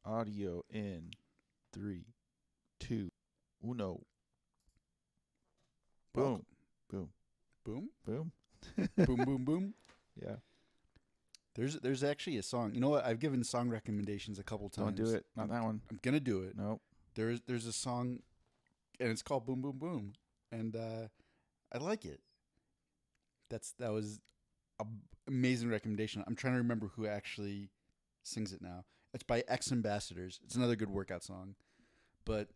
Audio in 3, 2, 1. Boom. Boom. Boom? Boom. Boom, boom, boom. Yeah. There's actually a song. You know what? I've given song recommendations a couple times. Don't do it. Not that one. I'm going to do it. Nope. There's a song, and it's called Boom, Boom, Boom. And I like it. That was an amazing recommendation. I'm trying to remember who actually sings it now. It's by Ex-Ambassadors. It's another good workout song. But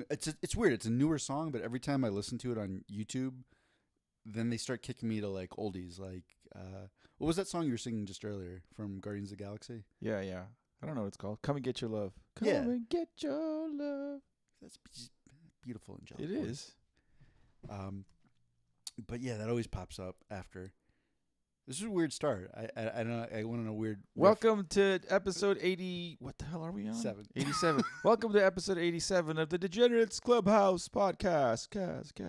it's weird. It's a newer song, but every time I listen to it on YouTube, then they start kicking me to like oldies. Like, what was that song you were singing just earlier from Guardians of the Galaxy? Yeah. I don't know what it's called. Come and Get Your Love. Come Yeah. and get your love. That's beautiful and It is. But yeah, that always pops up after. This is a weird start. I don't know. I went on a weird. Welcome to episode 80. What the hell are we on? 87. Welcome to episode 87 of the Degenerates Clubhouse podcast. Cast.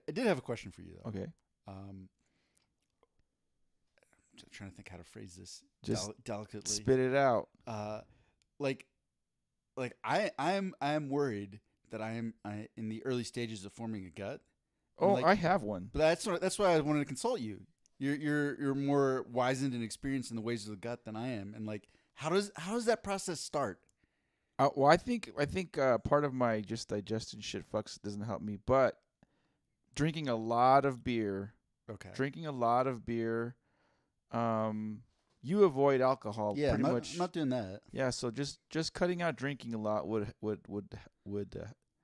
I did have a question for you though. Okay. I'm trying to think how to phrase this Just delicately. spit it out. Like I am worried that I am in the early stages of forming a gut. Oh, like, I have one. But that's why I wanted to consult you. You're more wizened and experienced in the ways of the gut than I am, and like how does that process start? Well, I think part of my just digestion shit fucks doesn't help me, but drinking a lot of beer. Okay. Drinking a lot of beer. You avoid alcohol. Yeah, pretty I'm much. not doing that. Yeah, so just cutting out drinking a lot would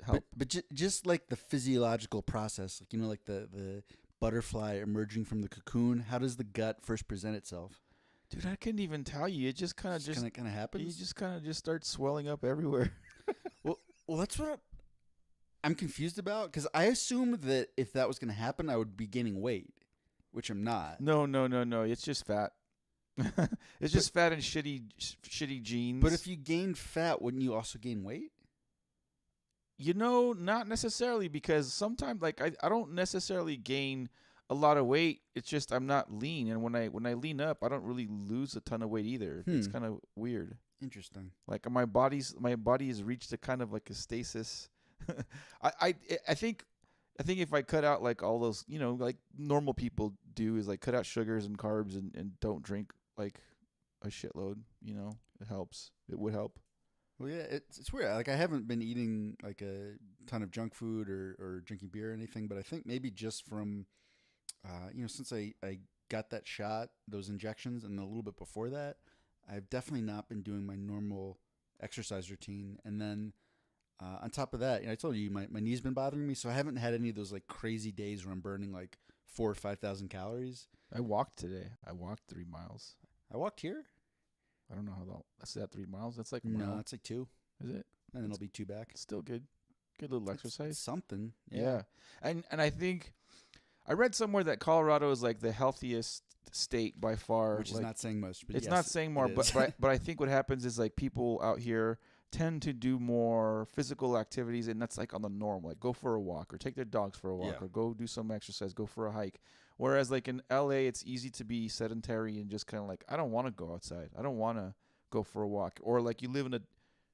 help. But just like the physiological process, like like the butterfly emerging from the cocoon. How does the gut first present itself? Dude, I couldn't even tell you. It just kind of happens. You just kind of just start swelling up everywhere. well, that's what I'm confused about, because I assumed that if that was going to happen, I would be gaining weight, which I'm not. No. It's just fat. It's just fat and shitty genes. But if you gained fat, wouldn't you also gain weight? Not necessarily, because sometimes like I don't necessarily gain a lot of weight. It's just I'm not lean, and when I lean up, I don't really lose a ton of weight either. It's kind of weird. Interesting. Like my body has reached a kind of like a stasis. I think if I cut out like all those, like normal people do, is like cut out sugars and carbs and don't drink like a shitload, it helps. It would help. Well, yeah, it's weird. Like I haven't been eating like a ton of junk food or drinking beer or anything, but I think maybe just from, since I got that shot, those injections, and a little bit before that, I've definitely not been doing my normal exercise routine. And then on top of that, I told you my knee's been bothering me, so I haven't had any of those like crazy days where I'm burning like 4,000 or 5,000 calories. I walked today. I walked 3 miles. I walked here. I don't know how long. That's that 3 miles. That's like a mile. No, it's like 2. Is it? And then it'll be 2 back. Still good. Good little exercise. It's something. Yeah. And I think I read somewhere that Colorado is like the healthiest state by far. Which is not saying much. But it's yes, not saying more, but I think what happens is like people out here tend to do more physical activities, and that's like on the norm, like go for a walk or take their dogs for a walk or go do some exercise, go for a hike. Whereas like in LA, it's easy to be sedentary and just kind of like, I don't want to go outside. I don't want to go for a walk. Or like you live in a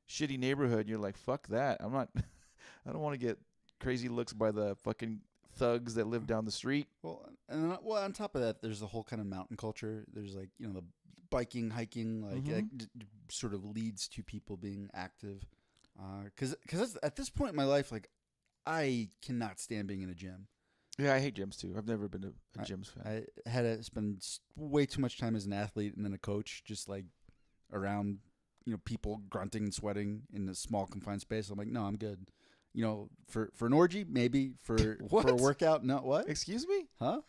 shitty neighborhood and you're like, fuck that. I don't want to get crazy looks by the fucking thugs that live down the street. Well, on top of that, there's the whole kind of mountain culture. There's like, the biking, hiking, like sort of leads to people being active. Because at this point in my life, like I cannot stand being in a gym. Yeah, I hate gyms too. I've never been a gym's fan. I had to spend way too much time as an athlete and then a coach, just like around, people grunting and sweating in a small confined space. I'm like, no, I'm good. For an orgy, maybe for a workout. No, what? Excuse me? Huh?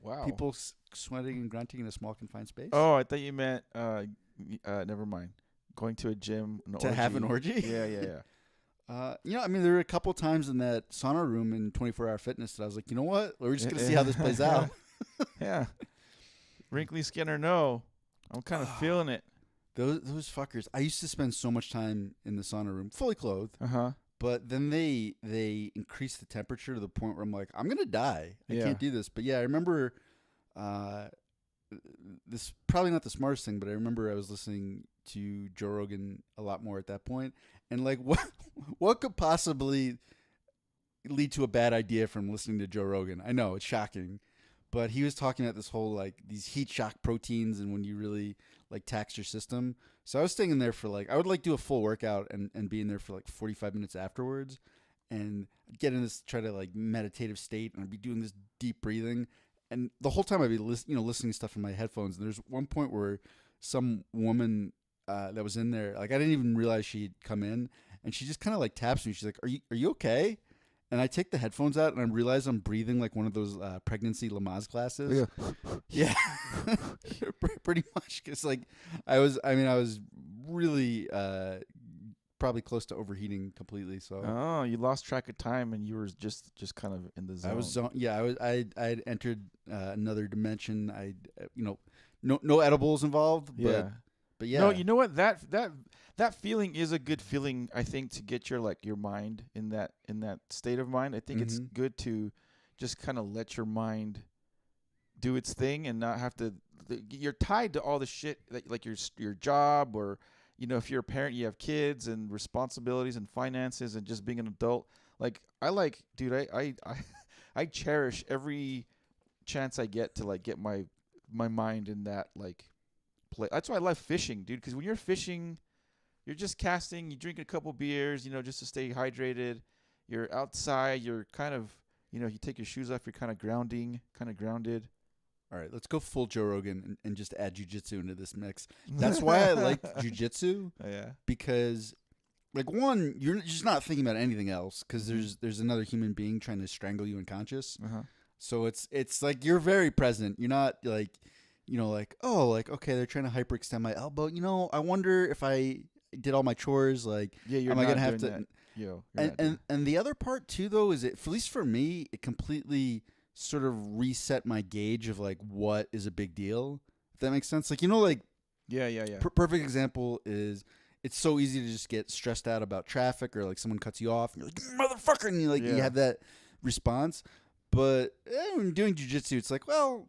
Wow. People sweating and grunting in a small confined space. Oh, I thought you meant. Never mind. Going to a gym have an orgy. Yeah. There were a couple times in that sauna room in 24-hour fitness that I was like, you know what? We're just gonna see how this plays out. Yeah. Wrinkly skin or no, I'm kind of feeling it. Those fuckers. I used to spend so much time in the sauna room, fully clothed. But then they increased the temperature to the point where I'm like, I'm gonna die. I can't do this. But yeah, I remember this is probably not the smartest thing, but I remember I was listening to Joe Rogan a lot more at that point, and like what could possibly lead to a bad idea from listening to Joe Rogan? I know it's shocking, but he was talking about this whole like these heat shock proteins and when you really like tax your system. So I was staying in there for like I would like do a full workout and be in there for like 45 minutes afterwards, and I'd get in this try to like meditative state, and I'd be doing this deep breathing, and the whole time I'd be listening to stuff in my headphones. And there's one point where some woman that was in there, like I didn't even realize she'd come in, and she just kind of like taps me. She's like, "Are you okay?" And I take the headphones out, and I realize I'm breathing like one of those pregnancy Lamaze classes. Yeah, pretty much. Cause like I was really probably close to overheating completely. So you lost track of time, and you were just kind of in the zone. I'd entered another dimension. No edibles involved. But yeah. No, you know what? That feeling is a good feeling, I think, to get your mind in that state of mind. I think it's good to just kind of let your mind do its thing and not have to. You're tied to all the shit like your job, or if you're a parent, you have kids and responsibilities and finances and just being an adult. Like I cherish every chance I get to like get my mind in that like play. That's why I love fishing, dude, because when you're fishing, you're just casting, you drink a couple beers, just to stay hydrated. You're outside, you're kind of, you take your shoes off, you're kind of grounded. All right, let's go full Joe Rogan and just add jiu-jitsu into this mix. That's why I like jiu-jitsu. Yeah. Because, like, one, you're just not thinking about anything else because there's another human being trying to strangle you unconscious. So it's like you're very present. You're not like, okay, they're trying to hyperextend my elbow. I wonder if I did all my chores. Like, am I gonna have to? And the other part too, though, is at least for me, it completely sort of reset my gauge of like what is a big deal. If that makes sense. Like perfect example is it's so easy to just get stressed out about traffic or like someone cuts you off and you're like motherfucker, and you have that response. But when doing jiu-jitsu, it's like, well,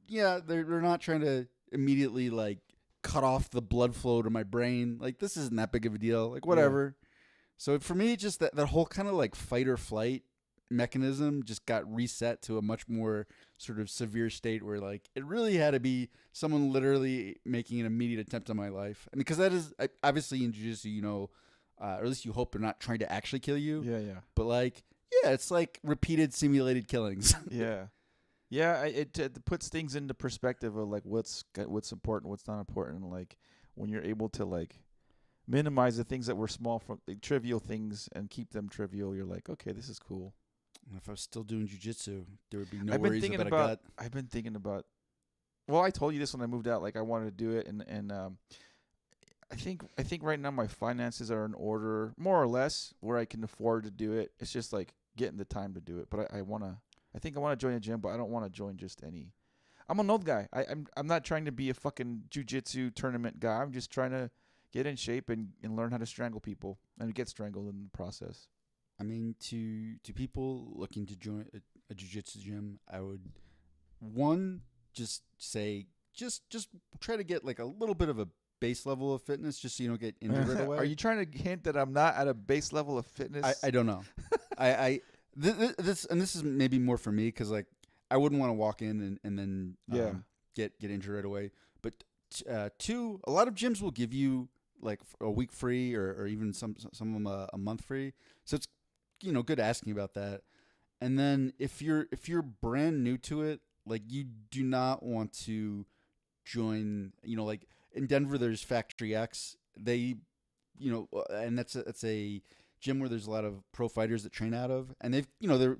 yeah, they're not trying to immediately like cut off the blood flow to my brain. Like, this isn't that big of a deal. Like, whatever. Yeah. So for me, just that whole kind of like fight or flight mechanism just got reset to a much more sort of severe state where like it really had to be someone literally making an immediate attempt on my life. And because that is obviously in jiu-jitsu, or at least you hope they're not trying to actually kill you. Yeah. But like, yeah, it's like repeated simulated killings. Yeah. Yeah, it puts things into perspective of like what's important, what's not important. Like when you're able to like minimize the things that were small, from the trivial things, and keep them trivial, you're like, okay, this is cool. And if I was still doing jiu-jitsu, there would be no worries about a gut. I've been thinking about. Well, I told you this when I moved out. Like I wanted to do it, and I think right now my finances are in order, more or less, where I can afford to do it. It's just like getting the time to do it. But I think I want to join a gym, but I don't want to join just any. I'm an old guy. I'm not trying to be a fucking jiu-jitsu tournament guy. I'm just trying to get in shape and learn how to strangle people and get strangled in the process. I mean, to people looking to join a jiu-jitsu gym, I would just say just try to get like a little bit of a base level of fitness, just so you don't get injured right away. Are you trying to hint that I'm not at a base level of fitness? I don't know. This is maybe more for me because like I wouldn't want to walk in and then get injured right away. But two, a lot of gyms will give you like a week free or even some of them a month free. So it's good asking about that. And then if you're brand new to it, like you do not want to join. Like in Denver, there's Factory X. They, and that's a gym where there's a lot of pro fighters that train out of, and they've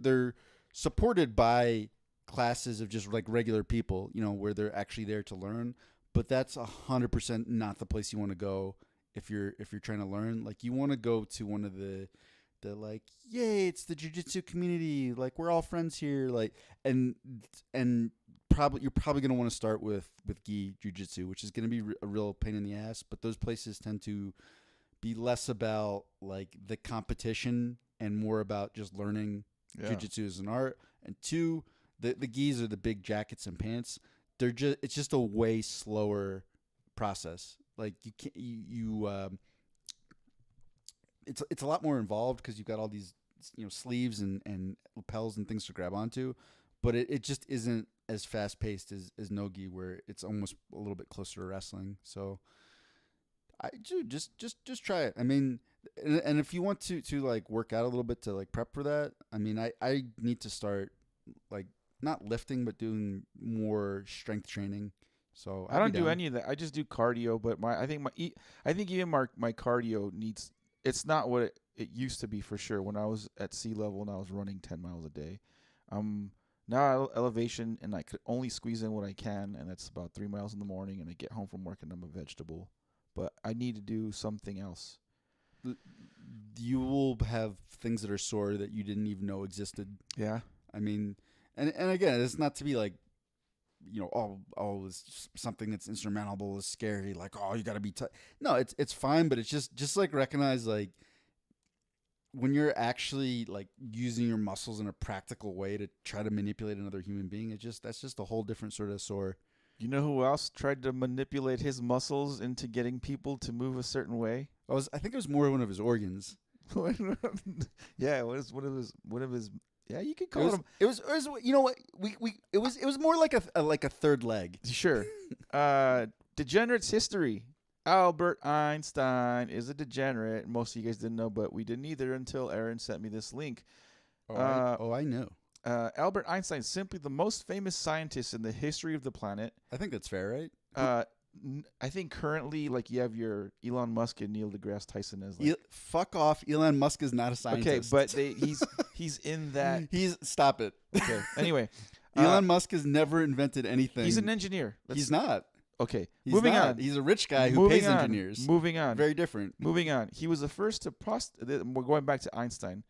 they're supported by classes of just like regular people, where they're actually there to learn. But that's 100% not the place you want to go if you're trying to learn. Like you want to go to one of the like, yay, it's the jiu-jitsu community, like we're all friends here, like and you're probably going to want to start with gi jiu-jitsu, which is going to be a real pain in the ass. But those places tend to be less about like the competition and more about just learning jiu-jitsu as an art. And two, the gis are the big jackets and pants. it's just a way slower process. Like you can't it's a lot more involved because you've got all these sleeves and lapels and things to grab onto, but it just isn't as fast paced as nogi, where it's almost a little bit closer to wrestling. So just try it. I mean, and if you want to like work out a little bit to like prep for that, I mean, I need to start like not lifting but doing more strength training. So I don't do any of that. I just do cardio, but I think even my cardio needs. It's not what it used to be for sure. When I was at sea level and I was running 10 miles a day, now elevation and I could only squeeze in what I can, and that's about 3 miles in the morning. And I get home from work and I'm a vegetable. But I need to do something else. You will have things that are sore that you didn't even know existed. Yeah. I mean, and again, it's not to be like, it's something that's insurmountable, is scary. Like, you got to be no, it's fine, but it's just like recognize like when you're actually like using your muscles in a practical way to try to manipulate another human being. That's just a whole different sort of sore. You know who else tried to manipulate his muscles into getting people to move a certain way? I think it was more one of his organs. Yeah, it was one of his. Yeah, you could call him. It was. You know what? It was more like a third leg. Sure. Degenerates history. Albert Einstein is a degenerate. Most of you guys didn't know, but we didn't either until Aaron sent me this link. I know. Albert Einstein is simply the most famous scientist in the history of the planet. I think that's fair, right? I think currently, like, you have your Elon Musk and Neil deGrasse Tyson as like. Fuck off! Elon Musk is not a scientist. Okay, but he's in that. Stop it. Okay. Anyway, Elon Musk has never invented anything. He's an engineer. He's not. Okay. Moving on. He's a rich guy who pays engineers. Moving on. Very different. Moving on. He was the first to we're going back to Einstein.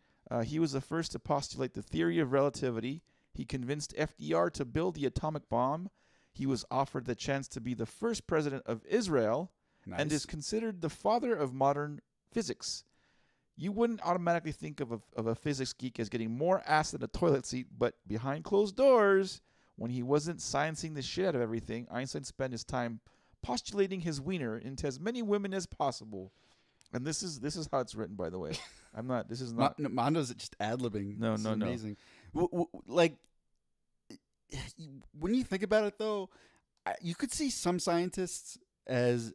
He was the first to postulate the theory of relativity. He convinced FDR to build the atomic bomb. He was offered the chance to be the first president of Israel. Nice. And is considered the father of modern physics. You wouldn't automatically think of a physics geek as getting more ass than a toilet seat, but behind closed doors, when he wasn't sciencing the shit out of everything, Einstein spent his time postulating his wiener into as many women as possible. And this is how it's written, by the way. I'm not. This is not. Mondo's just ad-libbing. No, amazing. Like, when you think about it, though, you could see some scientists as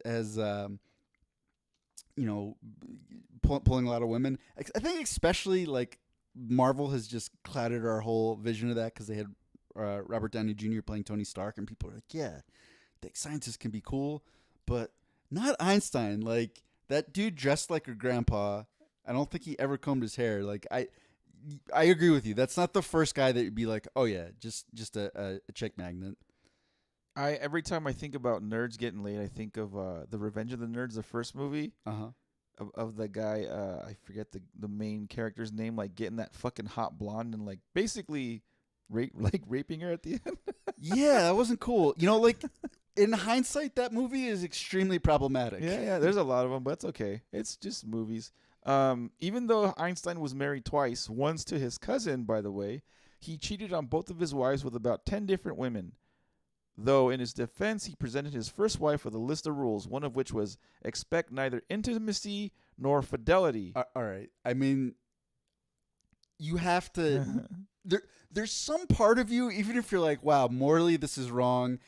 pulling a lot of women. I think especially like Marvel has just clouded our whole vision of that because they had Robert Downey Jr. playing Tony Stark, and people are like, yeah, the scientists can be cool, but not Einstein. Like, that dude dressed like a grandpa. I don't think he ever combed his hair. Like, I agree with you. That's not the first guy that would be like, oh yeah, just a chick magnet. Every time I think about nerds getting laid, I think of the Revenge of the Nerds, the first movie. Of the guy, I forget the main character's name, like getting that fucking hot blonde and like basically raping her at the end. Yeah, that wasn't cool. Like in hindsight, that movie is extremely problematic. Yeah, there's a lot of them, but it's okay. It's just movies. Even though Einstein was married twice, once to his cousin, by the way, he cheated on both of his wives with about 10 different women. Though in his defense, he presented his first wife with a list of rules, one of which was expect neither intimacy nor fidelity. All right. I mean, you have to... There's some part of you, even if you're like, wow, morally this is wrong,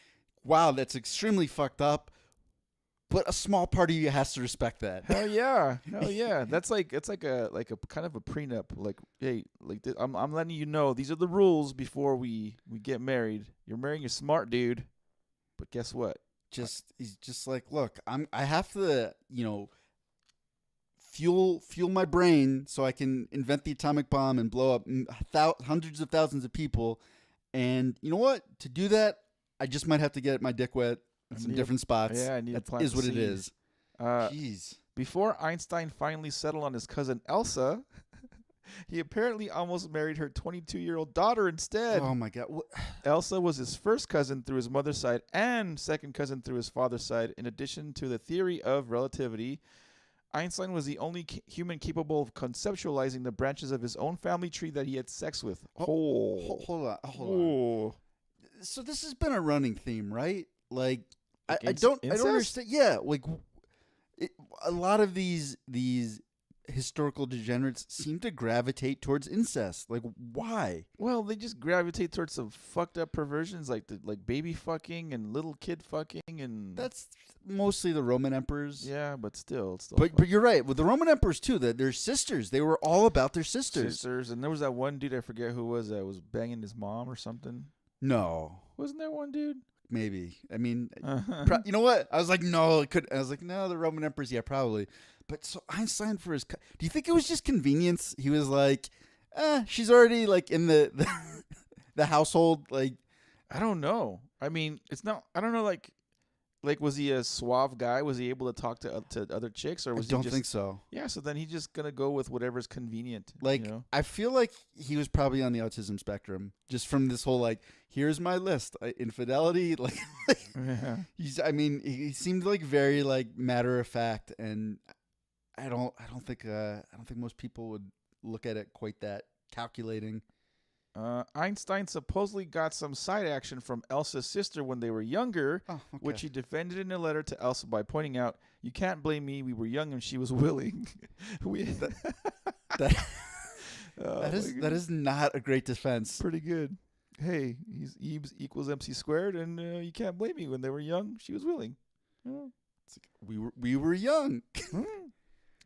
wow, that's extremely fucked up, but a small part of you has to respect that. Hell yeah. That's like, it's like a kind of a prenup. Like, hey, like I'm letting you know these are the rules before we get married. You're marrying a smart dude, but guess what? He's just like, look, I have to, fuel my brain so I can invent the atomic bomb and blow up hundreds of thousands of people. And you know what? To do that, I just might have to get my dick wet in some different spots. Yeah, I need to plant is what the it seed. is. Jeez. Before Einstein finally settled on his cousin Elsa, he apparently almost married her 22-year-old daughter instead. Oh my God. Elsa was his first cousin through his mother's side and second cousin through his father's side. In addition to the theory of relativity, Einstein was the only human capable of conceptualizing the branches of his own family tree that he had sex with. Hold on. So this has been a running theme, right? Like, Like I don't incest? understand. Yeah, like a lot of these historical degenerates seem to gravitate towards incest. Like, why? Well, they just gravitate towards some fucked up perversions like baby fucking and little kid fucking and That's mostly the Roman emperors. yeah, but still, it's still But you're right with the Roman emperors too. That their sisters, they were all about their sisters. And there was that one dude I forget who was that was banging his mom or something. No, Wasn't there one dude? maybe. I mean, you know what? I was like, no, it could. I was like, no, the Roman emperors, yeah, probably. But so Einstein for his. Do you think it was just convenience? He was like, she's already like in the household. Like, I don't know. I mean, it's not. I don't know. Like was he a suave guy? Was he able to talk to other chicks, or was I don't he just, think so. Yeah, so then he's just gonna go with whatever's convenient. Like, you know? I feel like he was probably on the autism spectrum, just from this whole like, here's my list, infidelity. Like, Yeah. I mean, he seemed like very like matter of fact, and I don't think most people would look at it quite that calculating. Einstein supposedly got some side action from Elsa's sister when they were younger, Oh, okay. which he defended in a letter to Elsa by pointing out, "You can't blame me. We were young and she was willing." that is not a great defense. Pretty good. Hey, he's E equals MC squared, and you can't blame me. When they were young, she was willing. Oh. We were young.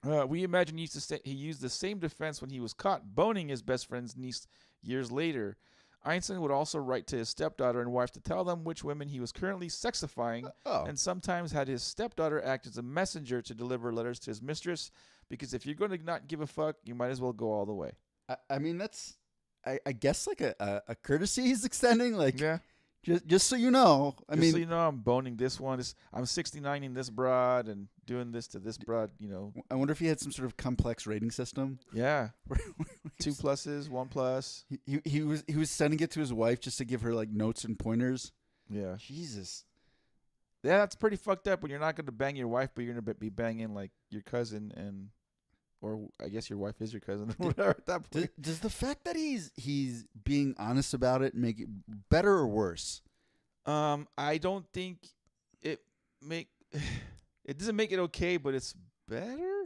We imagine he used the same defense when he was caught boning his best friend's niece years later. Einstein would also write to his stepdaughter and wife to tell them which women he was currently sexifying, and sometimes had his stepdaughter act as a messenger to deliver letters to his mistress, because if you're going to not give a fuck, you might as well go all the way. I mean, that's, I guess, like a courtesy he's extending. Like, Yeah. Just so you know, So you know, I'm boning this one. I'm 69ing this broad and doing this to this broad. You know. I wonder if he had some sort of complex rating system. Yeah. 2 pluses, 1 plus. He was sending it to his wife just to give her like notes and pointers. Yeah. Jesus. Yeah, that's pretty fucked up when you're not going to bang your wife, but you're going to be banging like your cousin or I guess your wife is your cousin or whatever at that point. Does the fact that he's being honest about it make it better or worse? I don't think it doesn't make it okay, but it's better.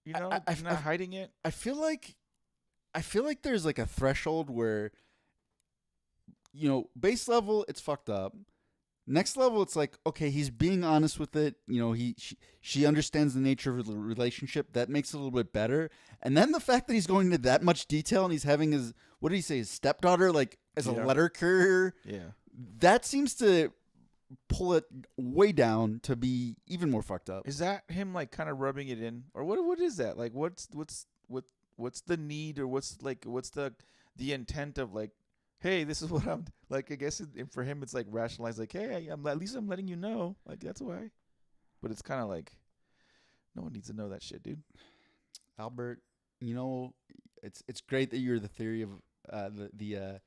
You know, not hiding it. I feel like there's like a threshold where, you know, base level it's fucked up. Next level, it's like, okay, he's being honest with it. You know, she understands the nature of the relationship. That makes it a little bit better. And then the fact that he's going into that much detail and he's having his, what did he say, his stepdaughter, like, as a letter carrier. Yeah. That seems to pull it way down to be even more fucked up. Is that him, like, kind of rubbing it in? Or what is that? Like, what's the need, or what's the intent of, like, hey, this is what I'm like. I guess for him, it's like rationalized. Like, hey, at least I'm letting you know. Like, that's why. But it's kind of like, no one needs to know that shit, dude. Albert, you know, it's great that you're the theory of the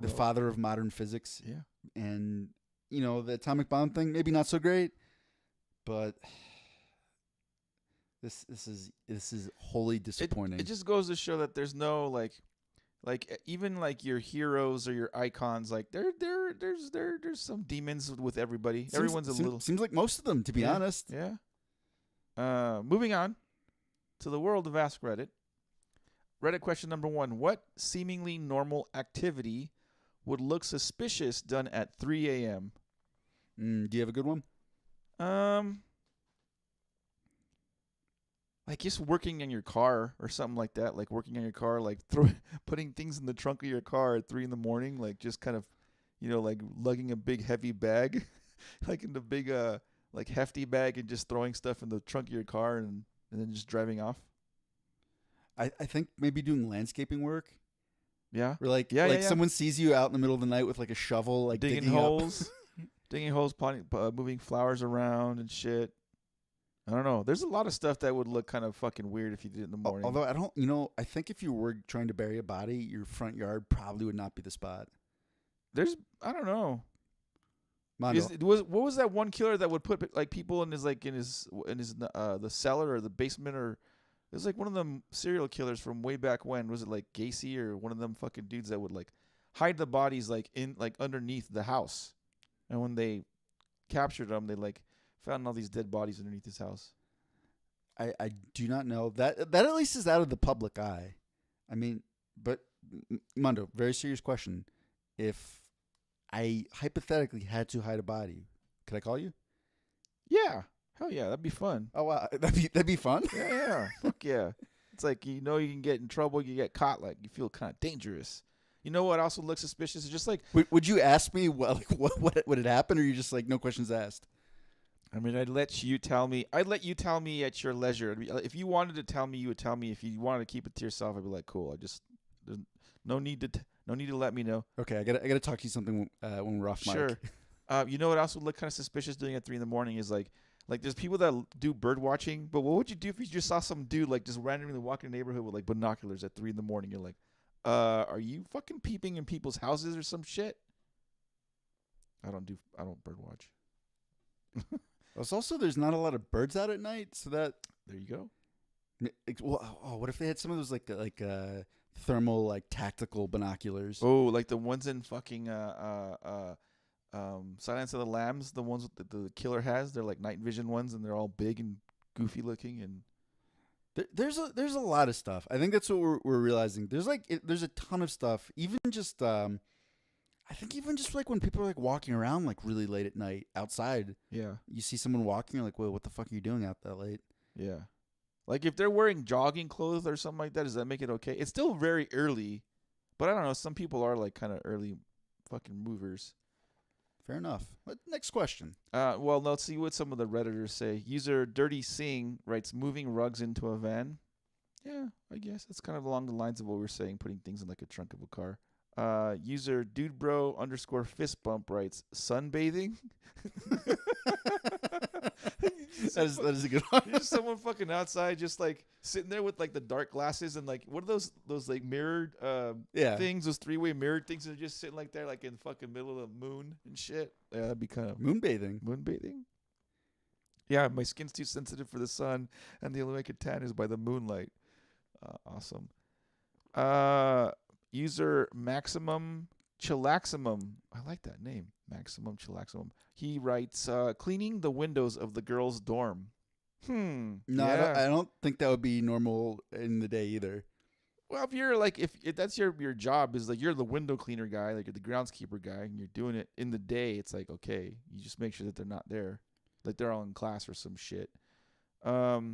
father of modern physics. Yeah. And you know, the atomic bomb thing, maybe not so great, but this is wholly disappointing. It just goes to show that there's no like even like your heroes or your icons, like there's some demons with everybody. Everyone's seems like most of them, to be honest. Yeah. Moving on to the world of AskReddit. Reddit question number 1: What seemingly normal activity would look suspicious done at 3 a.m.? Do you have a good one? Like just working in your car or something like that. Like working on your car, like putting things in the trunk of your car at 3 a.m. Like just kind of, you know, like lugging a big heavy bag, like in the big like hefty bag, and just throwing stuff in the trunk of your car and then just driving off. I think maybe doing landscaping work. Yeah. Or like someone sees you out in the middle of the night with like a shovel, like digging holes, digging holes, moving flowers around and shit. I don't know. There's a lot of stuff that would look kind of fucking weird if you did it in the morning. Although I think if you were trying to bury a body, your front yard probably would not be the spot. I don't know. Mondo. What was that one killer that would put like people in his the cellar or the basement, or it was like one of them serial killers from way back when? Was it like Gacy or one of them fucking dudes that would like hide the bodies like in like underneath the house, and when they captured them, they like found all these dead bodies underneath his house. I do not know that. That at least is out of the public eye. I mean, but Mundo, very serious question. If I hypothetically had to hide a body, could I call you? Yeah, hell yeah, that'd be fun. Oh wow, that'd be fun. Yeah, fuck yeah. It's like you can get in trouble, you get caught, like you feel kind of dangerous. You know what also looks suspicious? It's just like would you ask me what had happened, or you just like no questions asked? I mean, I'd let you tell me. I'd let you tell me at your leisure. If you wanted to tell me, you would tell me. If you wanted to keep it to yourself, I'd be like, cool. There's no need to let me know. Okay, I gotta talk to you something when we're off mic. Sure. You know what else would look kind of suspicious doing at 3 a.m. is like there's people that do bird watching, but what would you do if you just saw some dude like just randomly walking in the neighborhood with like binoculars at 3 a.m? You're like, are you fucking peeping in people's houses or some shit? I don't bird watch. It's also there's not a lot of birds out at night, so that there you go. Well, what if they had some of those like thermal like tactical binoculars? Oh, like the ones in fucking Silence of the Lambs, the ones that the killer has. They're like night vision ones, and they're all big and goofy looking. And there's a lot of stuff. I think that's what we're realizing. There's a ton of stuff. Even just I think even just like when people are like walking around like really late at night outside. Yeah. You see someone walking, you're like, well, what the fuck are you doing out that late? Yeah. Like if they're wearing jogging clothes or something like that, does that make it okay? It's still very early, but I don't know. Some people are like kind of early fucking movers. Fair enough. Next question. Well, let's see what some of the Redditors say. User Dirty Sing writes, moving rugs into a van. Yeah, I guess that's kind of along the lines of what we were saying, putting things in like a trunk of a car. User dudebro_fistbump writes, sunbathing. That is a good one. Just someone fucking outside, just like sitting there with like the dark glasses and like what are those like mirrored things, those 3-way mirrored things, and they're just sitting like there like in the fucking middle of the moon and shit. Yeah, that'd be kind of moonbathing. Yeah, my skin's too sensitive for the sun, and the only way I could tan is by the moonlight. Awesome. User Maximum Chillaximum. I like that name. Maximum Chillaximum. He writes, cleaning the windows of the girls' dorm. No, yeah. I don't think that would be normal in the day either. Well, if you're like, if that's your job is like you're the window cleaner guy, like you're the groundskeeper guy, and you're doing it in the day, it's like, okay, you just make sure that they're not there. Like they're all in class or some shit. Last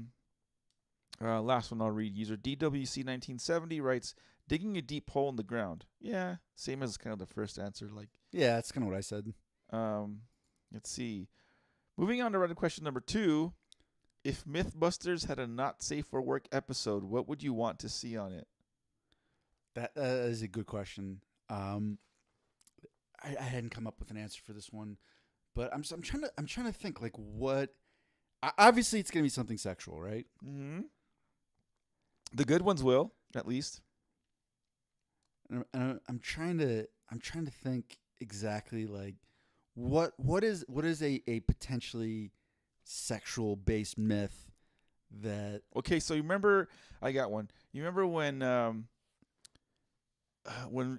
one I'll read. User DWC1970 writes, digging a deep hole in the ground. Yeah, same as kind of the first answer. Like, yeah, that's kind of what I said. Let's see. Moving on to Reddit question number 2. If Mythbusters had a not safe for work episode, what would you want to see on it? That is a good question. I hadn't come up with an answer for this one, but I'm trying to think like what. Obviously, it's gonna be something sexual, right? Mm-hmm. The good ones will, at least. And I'm trying to think exactly like what is a potentially sexual based myth that. Okay, so you remember? I got one. You remember when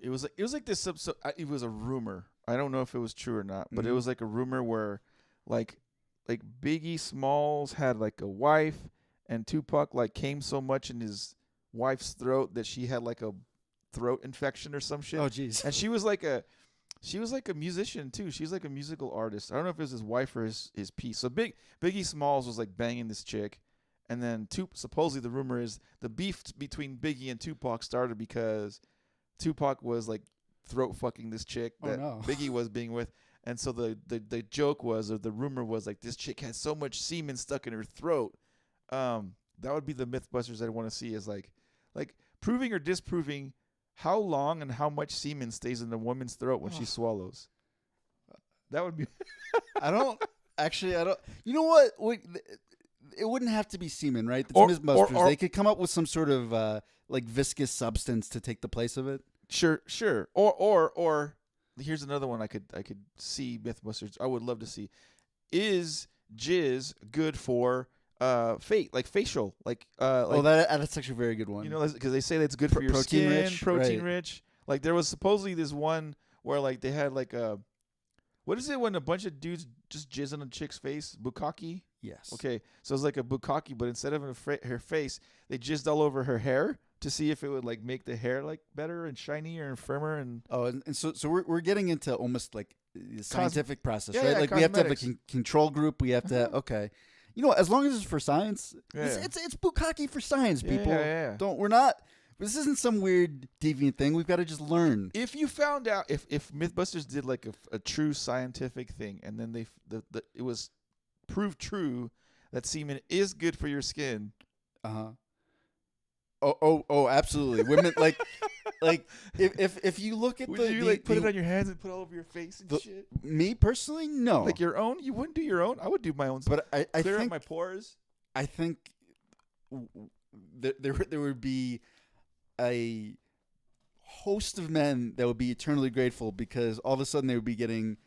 it was like this episode? It was a rumor. I don't know if it was true or not, but it was like a rumor where like Biggie Smalls had like a wife, and Tupac like came so much in his wife's throat that she had like a throat infection or some shit. Oh jeez. And she was like a musician too. She's like a musical artist. I don't know if it was his wife or his piece. So Biggie Smalls was like banging this chick, and then supposedly the rumor is the beef between Biggie and Tupac started because Tupac was like throat fucking this chick that Biggie was being with. And so the joke was, or the rumor was, like, this chick has so much semen stuck in her throat. That would be the Mythbusters I'd want to see, is like proving or disproving how long and how much semen stays in a woman's throat when she swallows. That would be. I don't. You know what? It wouldn't have to be semen, right? It's Mythbusters. They could come up with some sort of like viscous substance to take the place of it. Sure. Or here's another one I could see Mythbusters. I would love to see. Is jizz good for facial? That's actually a very good one. You know, because they say that's good for your protein skin, rich, protein right. rich. Like there was supposedly this one where like they had like a, what is it when a bunch of dudes just jizz on a chick's face? Bukkake? Yes. Okay, so it's like a bukkake, but instead of her face, they jizzed all over her hair to see if it would like make the hair like better and shinier and firmer and. Oh, and so we're getting into almost like the scientific process, right? Yeah, Like we have to have a cosmetics. control group. We have to okay. You know, as long as it's for science, Yeah. it's bukkake for science, people. Yeah. We're not. This isn't some weird deviant thing. We've got to just learn. If you found out if Mythbusters did like a true scientific thing, and then it was proved true that semen is good for your skin. Oh, absolutely. Women like if you look at Would the you like put it on your hands and put it all over your face and shit? Me personally, no. Like your own? You wouldn't do your own? I would do my own. But I clear think out my pores. I think there would be a host of men that would be eternally grateful because all of a sudden they would be getting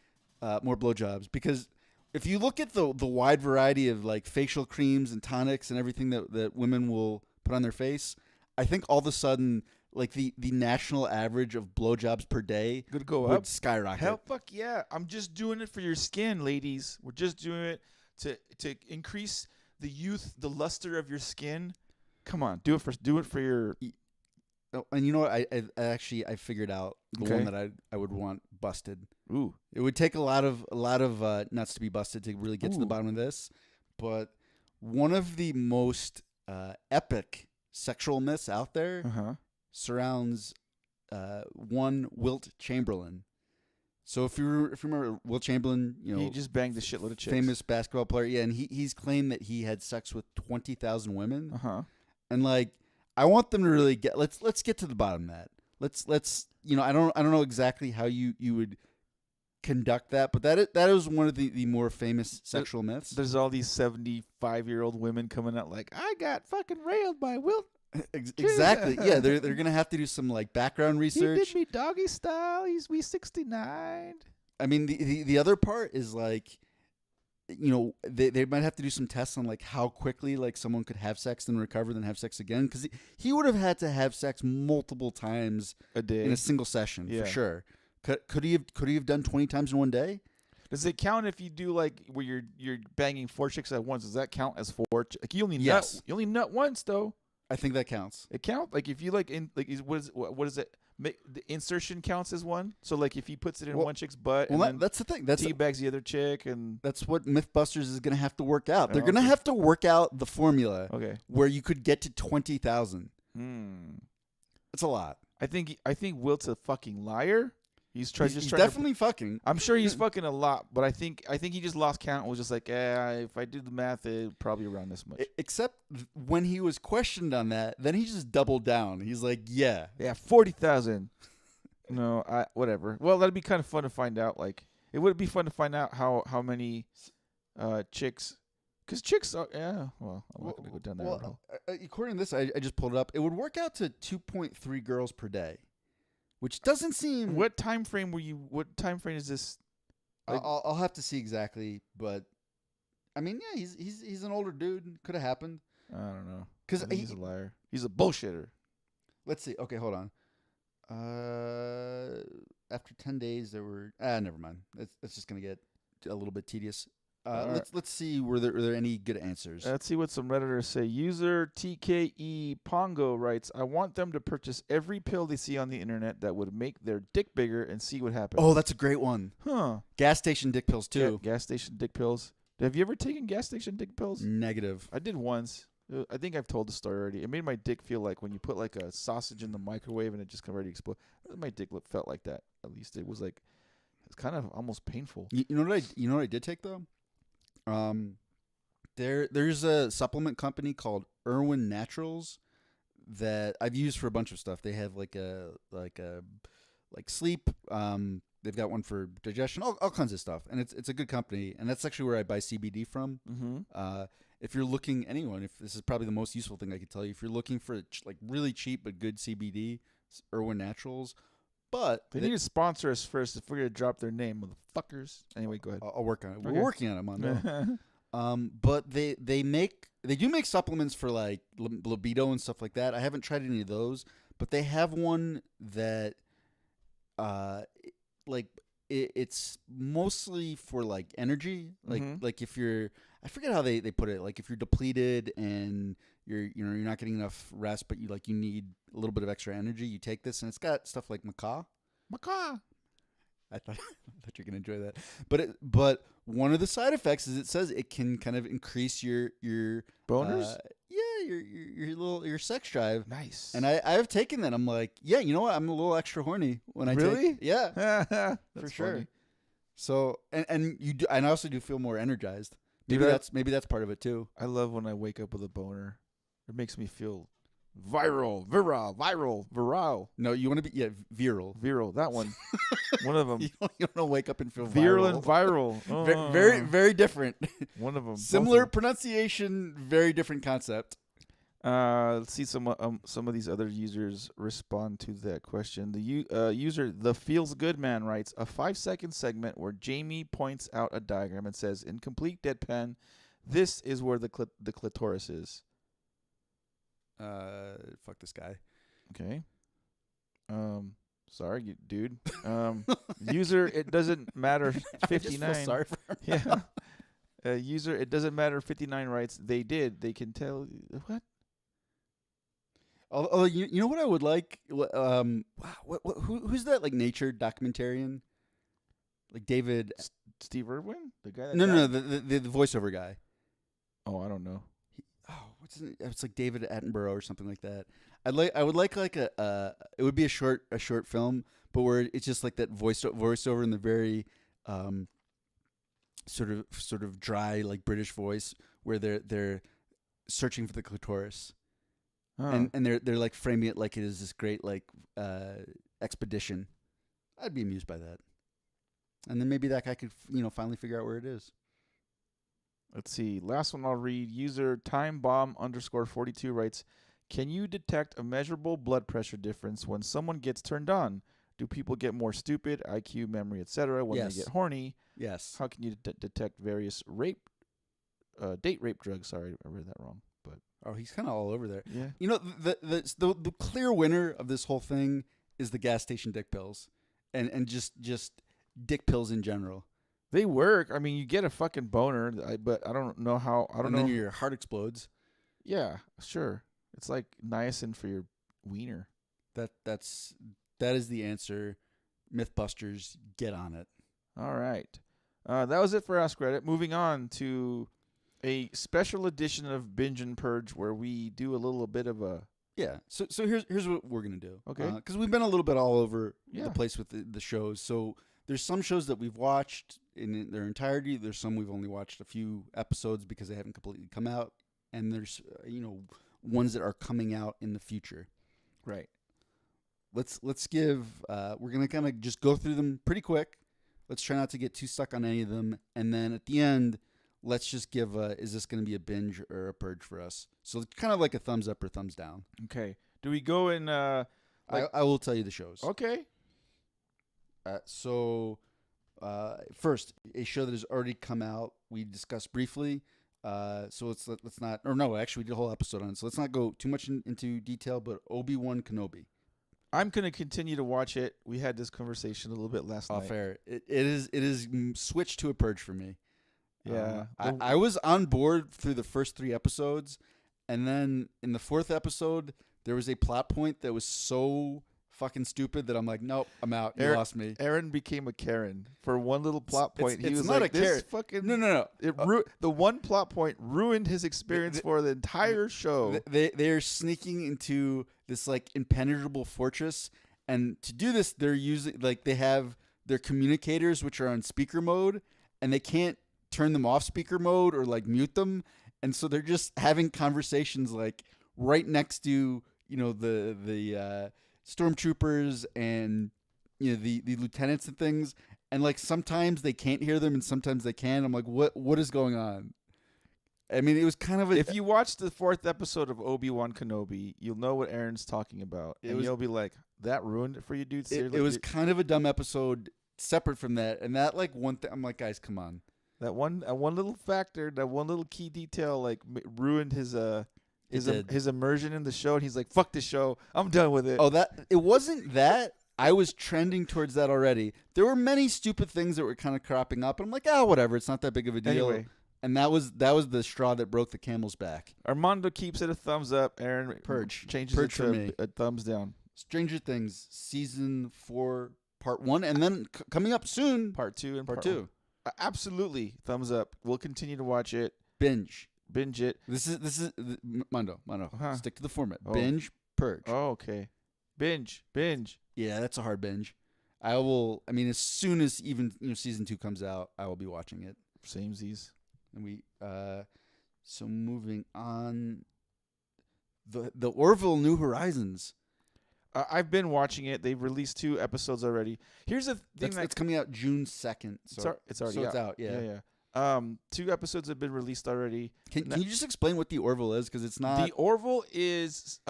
more blowjobs. Because if you look at the wide variety of like facial creams and tonics and everything that women will put on their face, I think all of a sudden like the national average of blowjobs per day Could go would up. skyrocket. Hell, fuck yeah! I'm just doing it for your skin, ladies. We're just doing it to increase the youth, the luster of your skin. Come on, do it for your. Oh, and you know what? I actually figured out the Okay. one that I would want busted. Ooh. It would take a lot of nuts to be busted to really get to the Ooh. bottom of this, but one of the most epic sexual myths out there surrounds one Wilt Chamberlain. So if you remember Wilt Chamberlain, you know, He just banged a shitload of chicks. famous basketball player, yeah, and he's claimed that he had sex with 20,000 women, and like I want them to really get let's get to the bottom of that. Let's you know I don't know exactly how you would conduct that, but that is one of the more famous sexual myths. There's all these 75-year-old women coming out like, I got fucking railed by Wilt. Exactly. Yeah, they're gonna have to do some like background research. He did me doggy style. We 69. I mean, the other part is like, you know, they might have to do some tests on like how quickly like someone could have sex and recover, then have sex again, because he would have had to have sex multiple times A day in a single session for sure. Could he have done 20 times in one day? Does it count if you do like where you're banging 4 chicks at once? Does that count as 4? Like you only nut once though. I think that counts. It counts like if you like in like what is it? The insertion counts as one. So like if he puts it in one chick's butt, well, and that's the thing. That's teabags the other chick, and that's what Mythbusters is going to have to work out. They're Oh, going to okay. have to work out the formula okay. where you could get to 20,000. That's a lot. I think Wilt's a fucking liar. He's trying. He's trying to- definitely fucking. I'm sure he's fucking a lot, but I think he just lost count and was just like, if I do the math, it probably around this much. Except when he was questioned on that, then he just doubled down. He's like, yeah. Yeah, 40,000. No, whatever. Well, that'd be kind of fun to find out. Like, it would be fun to find out how many chicks, because chicks are Well, I'm not gonna go down that road hole. According to this, I just pulled it up. It would work out to 2.3 girls per day, which doesn't seem. What time frame is this? Like, I'll have to see exactly, but I mean, yeah, he's an older dude. Could have happened. I don't know. Because He's a liar. He's a bullshitter. Let's see. Okay, hold on. After 10 days, there were. Never mind. It's just gonna get a little bit tedious. Let's see. Were there any good answers? Let's see what some Redditors say. User TKE Pongo writes, I want them to purchase every pill they see on the internet that would make their dick bigger and see what happens. Oh, that's a great one. Huh. Gas station dick pills too. Gas station dick pills. Have you ever taken gas station dick pills? Negative. I did once. I think I've told the story already. It made my dick feel like when you put like a sausage in the microwave and it just ready to explode. My dick felt like that. At least it was like, it's kind of almost painful. You know what I did take though? There's a supplement company called Irwin Naturals that I've used for a bunch of stuff. They have like sleep. They've got one for digestion, all kinds of stuff, and it's a good company. And that's actually where I buy CBD from. Mm-hmm. If you're looking, if this is probably the most useful thing I could tell you, if you're looking for like really cheap but good CBD, it's Irwin Naturals. But they need to sponsor us first if we're gonna drop their name, motherfuckers. Anyway, go ahead. I'll work on it. Okay. We're working on it, Mondo. But they do make supplements for like libido and stuff like that. I haven't tried any of those, but they have one that like it's mostly for like energy, like if you're, I forget how they put it, like if you're depleted and you're not getting enough rest, but you need a little bit of extra energy, you take this, and it's got stuff like maca. I thought you were gonna enjoy that, but one of the side effects is it says it can kind of increase your boners. Your sex drive. Nice. And I've taken that. I'm like, yeah, you know what? I'm a little extra horny when I take. Yeah, That's for sure. funny. So and you do, and I also do feel more energized. Maybe that's part of it too. I love when I wake up with a boner. It makes me feel virile. No, you want to be virile. That one. One of them. You don't want to wake up and feel viral viral. and viral. Oh. Very, very different. One of them. Similar pronunciation, very different concept. Let's see some of these other users respond to that question. The user, the Feels Good Man, writes a 5-second segment where Jamie points out a diagram and says, in complete deadpan, "This is where the clitoris is." Fuck this guy. Okay. Sorry, dude. User, it doesn't matter. 59. I just feel sorry for him. Yeah. User, it doesn't matter. 59 writes, they did. They can tell. What? Although you know what I would like? Who's that like nature documentarian? Like David Steve Irwin, the guy. That no, the voiceover guy. Oh, I don't know. What's his name? It's like David Attenborough or something like that. I would like a it would be a short film, but where it's just like that voiceover in the very sort of dry like British voice where they're searching for the clitoris. Huh. And they're like framing it like it is this great like expedition. I'd be amused by that. And then maybe that guy could finally figure out where it is. Let's see. Last one I'll read. User timebomb_42 writes, can you detect a measurable blood pressure difference when someone gets turned on? Do people get more stupid, IQ, memory, etc. when Yes. they get horny? Yes. How can you detect various date rape drugs? Sorry, I read that wrong. But Oh, he's kind of all over there. yeah. You know, the clear winner of this whole thing is the gas station dick pills, and just dick pills in general. They work. I mean, you get a fucking boner, but I don't know how. I don't know. And then your heart explodes. Yeah, sure. It's like niacin for your wiener. That is the answer. Mythbusters, get on it. All right. That was it for AskReddit. Moving on to a special edition of Binge and Purge where we do a little bit of a... Yeah. So here's what we're going to do. Okay. Because we've been a little bit all over Yeah. the place with the shows. So there's some shows that we've watched in their entirety. There's some we've only watched a few episodes because they haven't completely come out. And there's, ones that are coming out in the future. Right. Let's give... we're going to kind of just go through them pretty quick. Let's try not to get too stuck on any of them. And then at the end, let's just give is this going to be a binge or a purge for us? So it's kind of like a thumbs up or thumbs down. Okay. Do we go in... I will tell you the shows. Okay. First, a show that has already come out, we discussed briefly. So let's not... Or no, actually, we did a whole episode on it. So let's not go too much into detail, but Obi-Wan Kenobi. I'm going to continue to watch it. We had this conversation a little bit last night. Fair. It is switched to a purge for me. Yeah. I was on board through the first 3 episodes, and then in the 4th episode, there was a plot point that was so fucking stupid that I'm like, nope, I'm out. You lost me. Aaron became a Karen for one little plot point. It's he was not like, a Karen. this fucking... No. The one plot point ruined his experience for the entire show. They are sneaking into this like impenetrable fortress, and to do this, they're using they have their communicators, which are on speaker mode, and they can't turn them off speaker mode or like mute them, and so they're just having conversations like right next to the stormtroopers and the lieutenants and things, and like sometimes they can't hear them and sometimes they can. I'm like, what is going on? I mean, it was kind of if you watch the 4th episode of Obi-Wan Kenobi, you'll know what Aaron's talking about, and you'll be like, that ruined it for you, dude. It was kind of a dumb episode. Separate from that, and that like one thing, I'm like, guys, come on. That one little factor, that one little key detail, like ruined his immersion in the show, and he's like, "Fuck this show, I'm done with it." Oh, it wasn't that. I was trending towards that already. There were many stupid things that were kind of cropping up, and I'm like, whatever. It's not that big of a deal. Anyway. And that was the straw that broke the camel's back. Armando keeps it a thumbs up. Aaron changes it to a thumbs down. Stranger Things season 4 part 1, and then coming up soon part 2 and part 2. Absolutely thumbs up. We'll continue to watch it. Binge it. This is Mondo. Stick to the format. Oh. Binge, purge. Oh, okay. Binge. Yeah, that's a hard binge. I will. I mean, as soon as even season 2 comes out, I will be watching it. Samesies. And we so moving on, the Orville New Horizons. I've been watching it. They've released 2 episodes already. Here's the thing it's coming out June 2nd. So it's already out. It's out. Yeah. 2 episodes have been released already. Can you just explain what the Orville is? Because it's not. The Orville is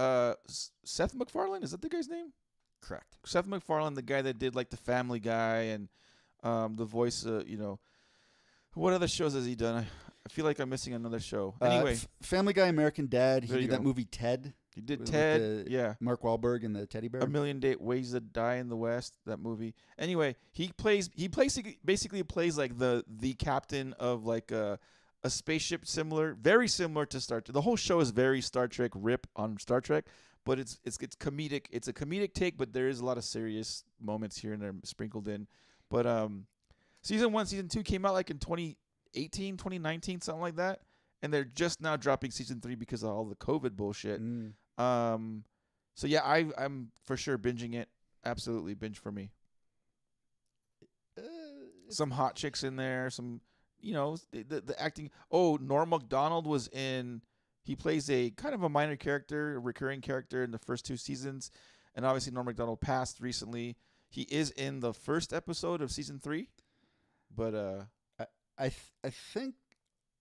Seth MacFarlane. Is that the guy's name? Correct. Seth MacFarlane, the guy that did like The Family Guy and the voice. What other shows has he done? I feel like I'm missing another show. Anyway, Family Guy, American Dad. He did that go. movie Ted. He did Ted. Mark Wahlberg and the teddy bear. A Million Ways to Die in the West. That movie. Anyway, he basically plays like the captain of like a spaceship, very similar to Star Trek. The whole show is very Star Trek rip on Star Trek, but it's comedic. It's a comedic take, but there is a lot of serious moments here and there sprinkled in. But season 1, season 2 came out like in 2018, 2019, something like that. And they're just now dropping season 3 because of all the COVID bullshit. So yeah, I'm for sure binging it. Absolutely binge for me. Some hot chicks in there. Some, the acting. Oh, Norm Macdonald was in. He plays a kind of a minor character, a recurring character in the first 2 seasons. And obviously Norm Macdonald passed recently. He is in the first episode of season 3. But I think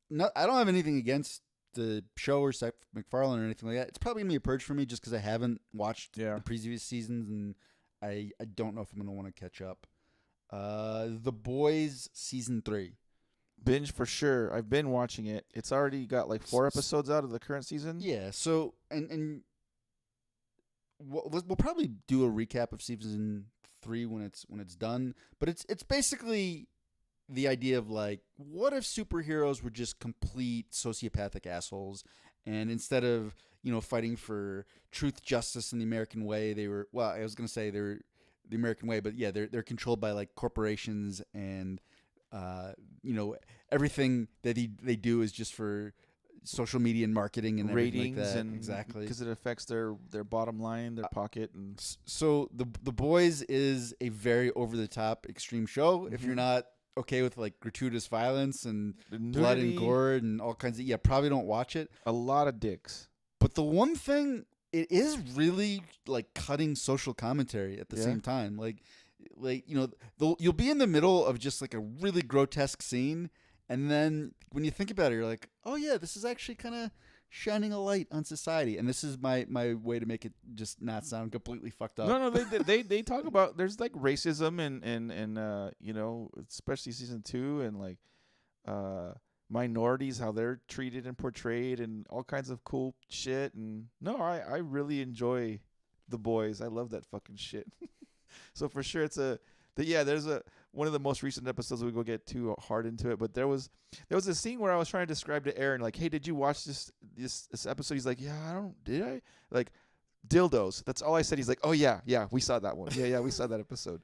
no, I don't have anything against the show or Seth MacFarlane or anything like that. It's probably gonna be a purge for me just because I haven't watched the previous seasons and I don't know if I'm gonna want to catch up. The Boys season 3. Binge for sure. I've been watching it. It's already got like 4 episodes out of the current season. Yeah. So and we'll probably do a recap of season 3 when it's done. But it's basically the idea of like, what if superheroes were just complete sociopathic assholes, and instead of fighting for truth, justice, and the American way, they were I was gonna say they're the American way, but yeah, they're controlled by like corporations, and everything that they do is just for social media and marketing and ratings like that. And exactly because it affects their bottom line, their pocket. And so the Boys is a very over the top extreme show. Mm-hmm. If you're not okay with like gratuitous violence and blood and gore and all kinds of probably don't watch it. A lot of dicks. But the one thing, it is really like cutting social commentary at the same time. Like you'll be in the middle of just like a really grotesque scene, and then when you think about it, you're like, oh yeah, this is actually kind of shining a light on society, and this is my way to make it just not sound completely fucked up. No, they talk about there's like racism and especially season 2 and like minorities, how they're treated and portrayed, and all kinds of cool shit. And no, I really enjoy The Boys. I love that fucking shit. So for sure, there's one of the most recent episodes. We go get too hard into it, but there was a scene where I was trying to describe to Aaron, like, hey, did you watch this episode? He's like, yeah, did I? Like, dildos. That's all I said. He's like, oh yeah, we saw that one. Yeah, we saw that episode.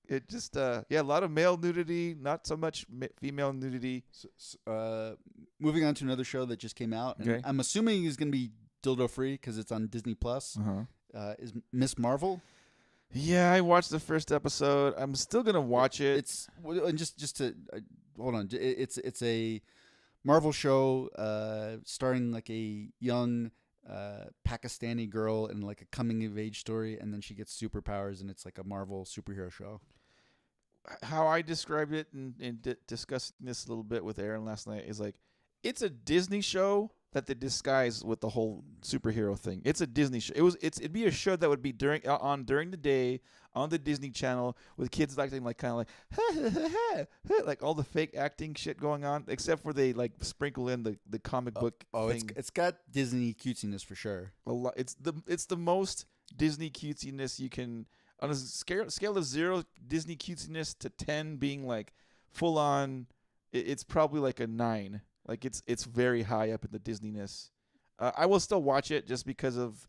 It just a lot of male nudity, not so much female nudity. So, moving on to another show that just came out, and I'm assuming is going to be dildo free because it's on Disney Plus. Is Miss Marvel? Yeah, I watched the first episode. I'm still gonna watch it. It's and just to hold on. It's a Marvel show starring like a young Pakistani girl in like a coming of age story, and then she gets superpowers, and it's like a Marvel superhero show. How I described it and discussing this a little bit with Aaron last night is like, it's a Disney show that they disguise with the whole superhero thing. It's a Disney show. It'd be a show that would be during the day on the Disney Channel with kids acting like kind of like ha, ha, ha, ha, like all the fake acting shit going on, except for they like sprinkle in the comic book. Thing. It's got Disney cutesiness for sure. A lot. It's the most Disney cutesiness you can. on a scale of 0 Disney cutesiness to 10 being like full on, it's probably like a 9. Like it's very high up in the Disneyness. I will still watch it just because of,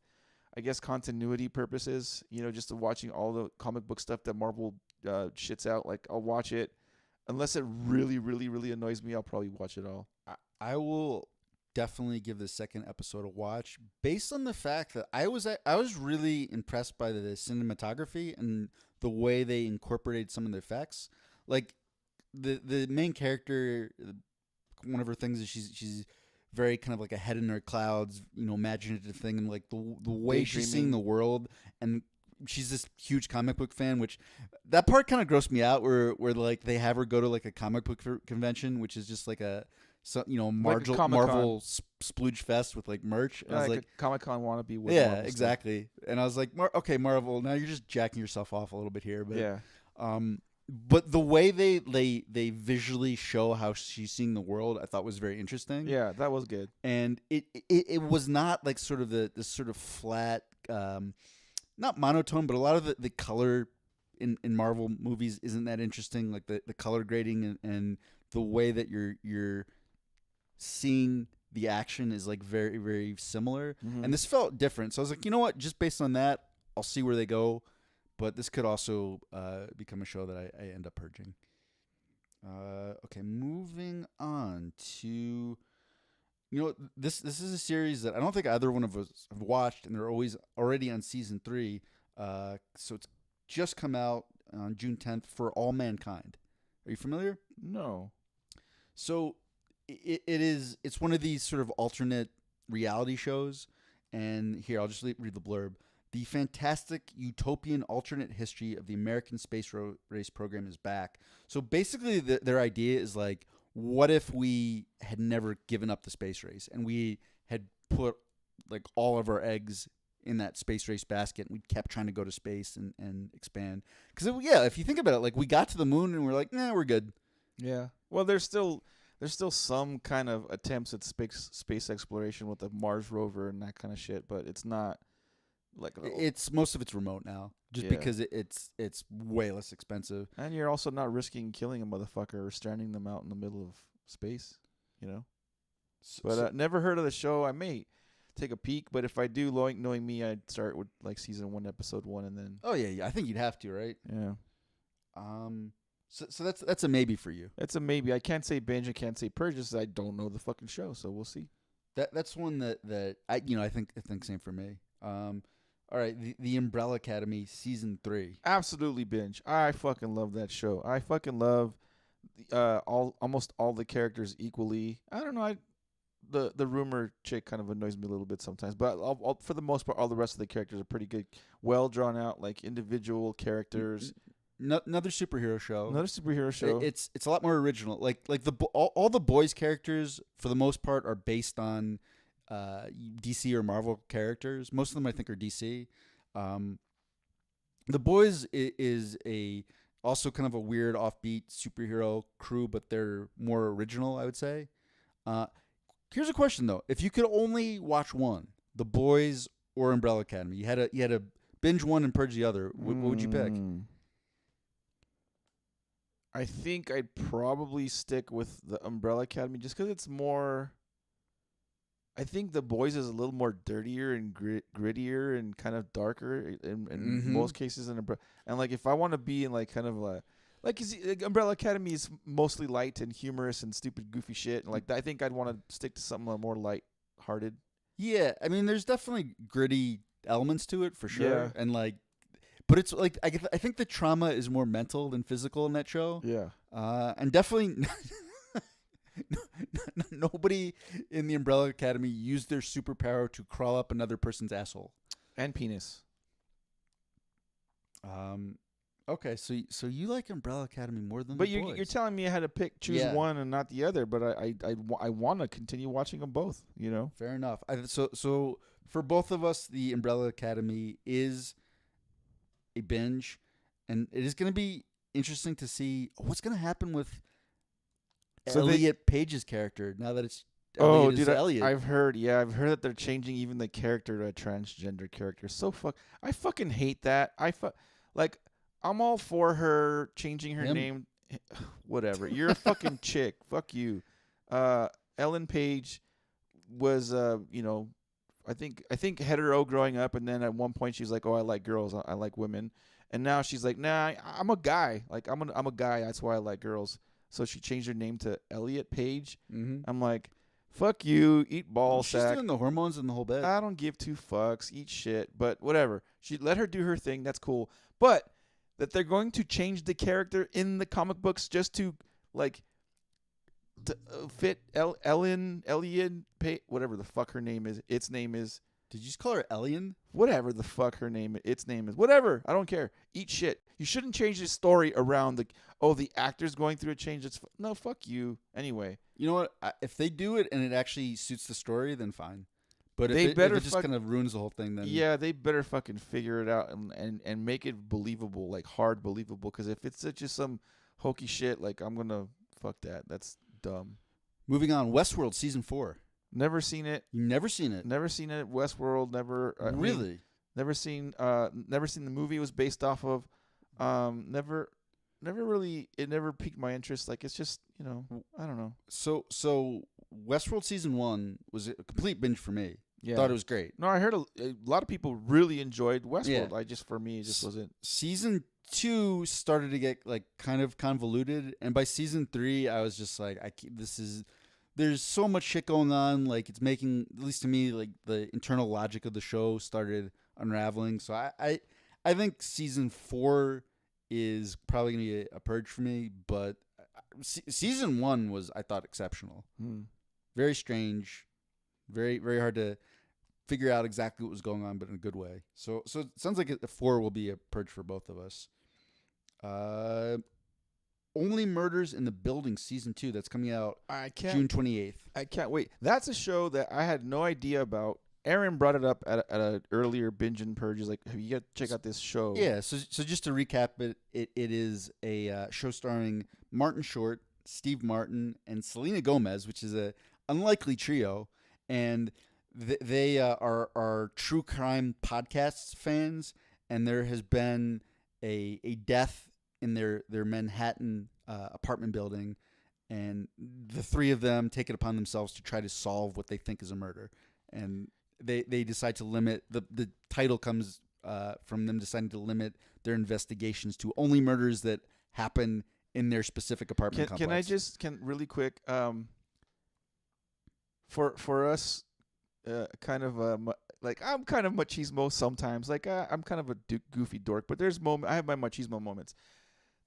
I guess, continuity purposes. You know, just watching all the comic book stuff that Marvel shits out. Like I'll watch it unless it really, really, really annoys me. I'll probably watch it all. I will definitely give the second episode a watch based on the fact that I was really impressed by the cinematography and the way they incorporated some of the effects. Like the main character, one of her things is she's very kind of like a head in her clouds, you know, imaginative thing, and like the way she's seeing the world, and she's this huge comic book fan, which that part kind of grossed me out, where like they have her go to like a comic book convention, which is just like a Marvel splooge fest with like merch. Yeah, I was like like a Comic-Con wannabe. With yeah, Marvel exactly. Stuff. And I was like, okay, Marvel, now you're just jacking yourself off a little bit here, but Yeah. But the way they visually show how she's seeing the world, I thought was very interesting. Yeah, that was good. And it was not like sort of this sort of flat, not monotone, but a lot of the color in Marvel movies isn't that interesting. Like the color grading and the way that you're seeing the action is like very, very similar. Mm-hmm. And this felt different. So I was like, you know what? Just based on that, I'll see where they go. But this could also become a show that I end up purging. Okay, moving on to, this is a series that I don't think either one of us have watched, and they're already on season 3. So it's just come out on June 10th for All Mankind. Are you familiar? No. So it's one of these sort of alternate reality shows, and here I'll just read the blurb. The fantastic utopian alternate history of the American space race program is back. So basically their idea is like, what if we had never given up the space race and we had put like all of our eggs in that space race basket and we kept trying to go to space and expand? Because if you think about it, like we got to the moon and we're like, nah, we're good. Yeah. Well, there's still some kind of attempts at space exploration with the Mars rover and that kind of shit, but it's not like most of it's remote now, just because it's way less expensive, and you're also not risking killing a motherfucker or stranding them out in the middle of space, you know. But never heard of the show. I may take a peek, but if I do, knowing me, I'd start with like season 1, episode 1, and then. Oh yeah, I think you'd have to, right? Yeah. So that's a maybe for you. It's a maybe. I can't say binge. I can't say purge. Just I don't know the fucking show, so we'll see. That's one that I think same for me. All right, the Umbrella Academy season 3. Absolutely binge. I fucking love that show. I fucking love almost all the characters equally. I don't know. The rumor chick kind of annoys me a little bit sometimes, but for the most part, all the rest of the characters are pretty good, well drawn out, like individual characters. Another superhero show. It's a lot more original. Like all the boys' characters for the most part are based on DC or Marvel characters. Most of them I think are DC. The Boys is also kind of a weird offbeat superhero crew, but they're more original, I would say. Here's a question though: if you could only watch one, The Boys or Umbrella Academy, you had to binge one and purge the other. What would you pick? I think I'd probably stick with the Umbrella Academy just because it's more. I think The Boys is a little more dirtier and grittier and kind of darker in most cases. And like if I want to be in like kind of like Umbrella Academy is mostly light and humorous and stupid goofy shit. And like I think I'd want to stick to something more light-hearted. Yeah, I mean, there's definitely gritty elements to it for sure. Yeah. And like, but it's like I think the trauma is more mental than physical in that show. Yeah. And definitely. Nobody in the Umbrella Academy used their superpower to crawl up another person's asshole and penis. Okay, so you like Umbrella Academy more than but The Boys. You're telling me I had to choose one and not the other, but I want to continue watching them both. You know. Fair enough. So for both of us, the Umbrella Academy is a binge, and it is going to be interesting to see what's going to happen with. Elliot Page's character now that it's Elliot. I've heard that they're changing even the character to a transgender character. So I fucking hate that. Like, I'm all for her changing her name. Whatever. You're a fucking chick. Fuck you. Ellen Page was, I think hetero growing up, and then at one point she's like, "Oh, I like girls. I like women," and now she's like, "Nah, I'm a guy. Like I'm a guy. That's why I like girls." So she changed her name to Elliot Page. Mm-hmm. I'm like, "Fuck you. Eat ball sack." She's doing the hormones and the whole bit. I don't give two fucks. Eat shit. But whatever. She let her do her thing. That's cool. But that they're going to change the character in the comic books just to like fit Elliot Page, whatever the fuck her name is. Its name is. Did you just call her Elian? Whatever the fuck her name. Its name is. Whatever. I don't care. Eat shit. You shouldn't change the story around the actor's going through a change. No, fuck you. Anyway. You know what? If they do it and it actually suits the story, then fine. But if it just kind of ruins the whole thing, then yeah, they better fucking figure it out and make it believable, like hard believable. Because if it's just some hokey shit, like I'm gonna fuck that. That's dumb. Moving on, Westworld season 4. Never seen it. You never seen it? Never seen it. Westworld. Never. Really? Never seen. Never seen the movie it was based off of. Never really. It never piqued my interest. Like it's just I don't know. So Westworld season 1 was a complete binge for me. Yeah. Thought it was great. No, I heard a lot of people really enjoyed Westworld. Yeah. For me, it just wasn't. Season 2 started to get like kind of convoluted, and by season 3, I was just like, there's so much shit going on. Like it's making, at least to me, like the internal logic of the show started unraveling. So I think season 4 is probably gonna be a purge for me. But season 1 was, I thought, exceptional. Very strange, very very hard to figure out exactly what was going on, but in a good way. So it sounds like a 4 will be a purge for both of us. Only Murders in the Building season 2 that's coming out June 28th. I can't wait. That's a show that I had no idea about. Aaron brought it up at an earlier binge and purge. He's like, you got to check out this show. Yeah. So just to recap it is a show starring Martin Short, Steve Martin, and Selena Gomez, which is a unlikely trio, and they are true crime podcasts fans, and there has been a death in their Manhattan apartment building, and the three of them take it upon themselves to try to solve what they think is a murder, and they decide to limit the title comes from them deciding to limit their investigations to only murders that happen in their specific apartment complex. Can really quick for us kind of like I'm kind of machismo sometimes. Like I'm kind of a goofy dork, but I have my machismo moments.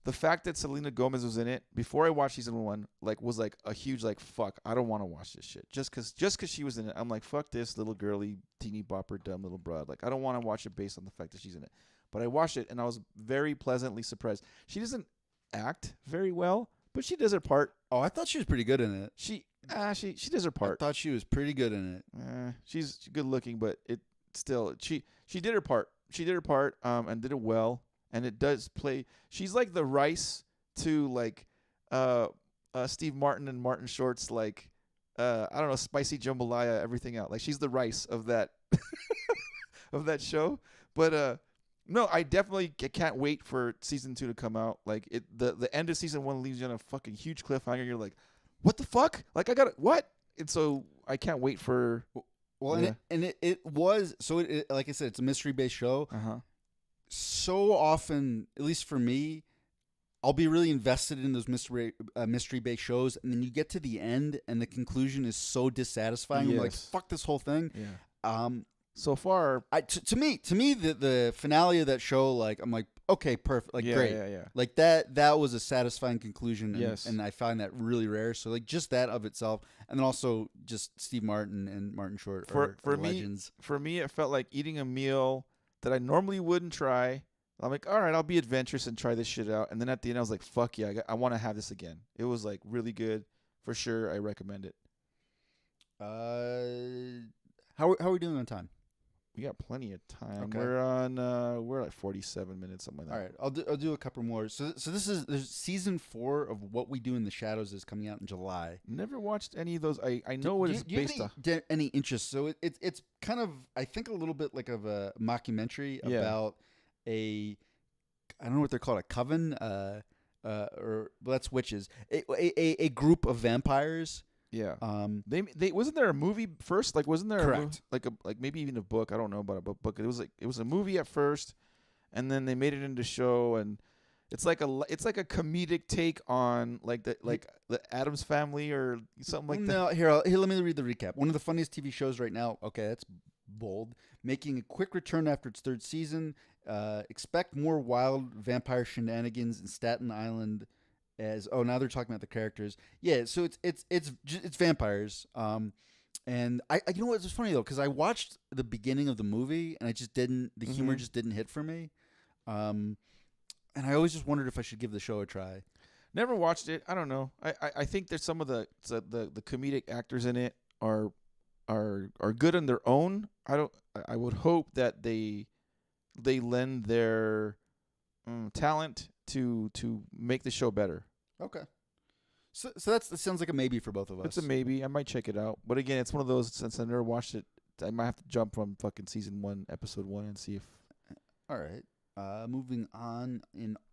The fact that Selena Gomez was in it before I watched season 1, like, was like a huge like fuck. I don't want to watch this shit just cause she was in it. I'm like, fuck this little girly teeny bopper dumb little broad. Like I don't want to watch it based on the fact that she's in it. But I watched it and I was very pleasantly surprised. She doesn't act very well, but she does her part. Oh, I thought she was pretty good in it. She does her part. I thought she was pretty good in it. She's good looking, but she did her part. She did her part and did it well. And it does play. She's like the Rice to like Steve Martin and Martin Short's like I don't know, spicy jambalaya, everything out. Like she's the Rice of that of that show. But no, I definitely can't wait for season 2 to come out. Like the end of season 1 leaves you on a fucking huge cliffhanger. You're like, what the fuck? Like I got it. What? And so I can't wait for. Well, yeah. it was so. Like I said, it's a mystery based show. So often, at least for me, I'll be really invested in those mystery-based shows, and then you get to the end, and the conclusion is so dissatisfying. Yes. I'm like, fuck this whole thing. Yeah. So far, to me, the finale of that show, like, I'm like, okay, perfect, like, great. Yeah. Like that was a satisfying conclusion. And, yes. And I find that really rare. So like, just that of itself, and then also just Steve Martin and Martin Short are legends. For me, it felt like eating a meal that I normally wouldn't try. I'm like, all right, I'll be adventurous and try this shit out. And then at the end, I was like, fuck yeah, I want to have this again. It was like really good. For sure, I recommend it. How are we doing on time? We got plenty of time. Okay. We're like 47 minutes, something like that. All right, I'll do a couple more. So there's season 4 of What We Do in the Shadows is coming out in July. Never watched any of those. I know what it's based on. Any interest? So it's kind of, I think, a little bit like of a mockumentary about a I don't know what they're called, a coven, or well, that's witches, a group of vampires. Yeah. They wasn't there a movie first? Like, wasn't there Correct. like maybe even a book? I don't know about a book. It was a movie at first, and then they made it into show, and it's like a comedic take on like the Addams Family or something like that. No, here let me read the recap. One of the funniest TV shows right now. Okay, that's bold. Making a quick return after its third season. Expect more wild vampire shenanigans in Staten Island. Now they're talking about the characters. Yeah, so it's vampires. And I you know what? It's funny though, because I watched the beginning of the movie and the humor just didn't hit for me. And I always just wondered if I should give the show a try. Never watched it. I don't know. I think there's some of the comedic actors in it are good on their own. I would hope that they lend their talent to make the show better. Okay. So that sounds like a maybe for both of us. It's a maybe. I might check it out. But again, it's one of those, since I never watched it, I might have to jump from fucking season 1, episode 1 and see if. All right. Moving on,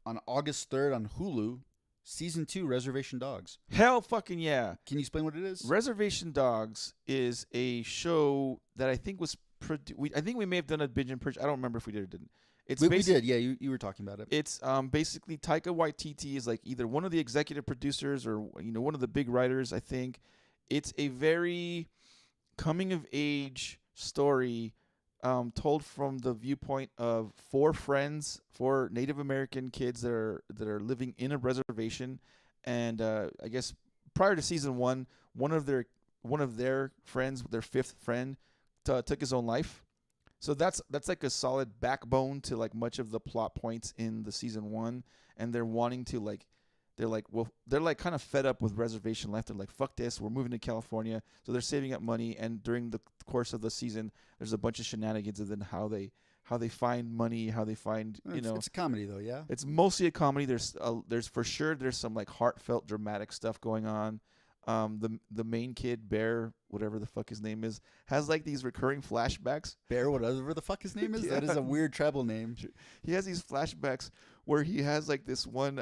on August 3rd on Hulu, season 2, Reservation Dogs. Hell fucking yeah. Can you explain what it is? Reservation Dogs is a show that I think was I think we may have done a binge and purge. I don't remember if we did or didn't. We did, yeah. You were talking about it. It's basically Taika Waititi is like either one of the executive producers or one of the big writers. I think it's a very coming of age story, told from the viewpoint of 4 Native American kids that are living in a reservation, and I guess prior to season 1, one of their friends, their 5th friend, took his own life. So that's like a solid backbone to like much of the plot points in the season 1, and they're wanting to they're kind of fed up with reservation life. They're like, fuck this, we're moving to California. So they're saving up money, and during the course of the season, there's a bunch of shenanigans, and then how they find money, how they find It's a comedy though, yeah. It's mostly a comedy. There's for sure there's some like heartfelt, dramatic stuff going on. The main kid, Bear, whatever the fuck his name is, has like these recurring flashbacks. Bear, whatever the fuck his name is? Yeah. That is a weird tribal name. He has these flashbacks where he has like this one,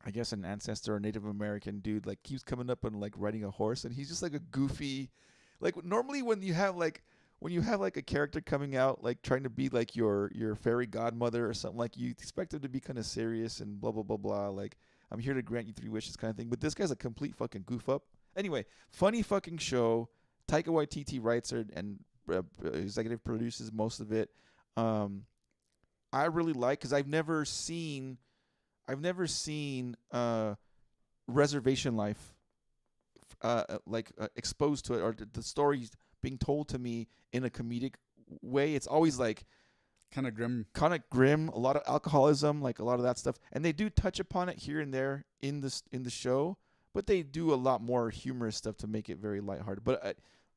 I guess an ancestor or Native American dude, like keeps coming up and like riding a horse, and he's just like a goofy, like normally when you have like a character coming out like trying to be like your fairy godmother or something, like you expect him to be kind of serious and blah blah blah blah, like I'm here to grant you 3 wishes kind of thing. But this guy's a complete fucking goof up. Anyway, funny fucking show. Taika Waititi writes it and executive produces most of it. I really like, because I've never seen reservation life exposed to it, or the stories being told to me in a comedic way. It's always like kind of grim, a lot of alcoholism, like a lot of that stuff, and they do touch upon it here and there in the show, but they do a lot more humorous stuff to make it very lighthearted. But I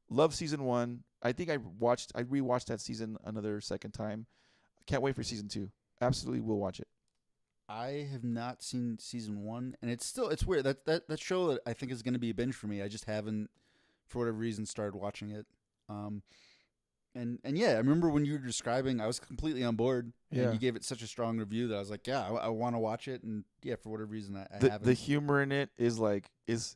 love season 1. I think I rewatched that season another second time. Can't wait for season 2. Absolutely will watch it. I have not seen season 1, and it's weird. That show that I think is going to be a binge for me. I just haven't, for whatever reason, started watching it. And yeah, I remember when you were describing, I was completely on board. Yeah. And you gave it such a strong review that I was like, yeah, I want to watch it. And yeah, for whatever reason, I haven't. The humor in it is like is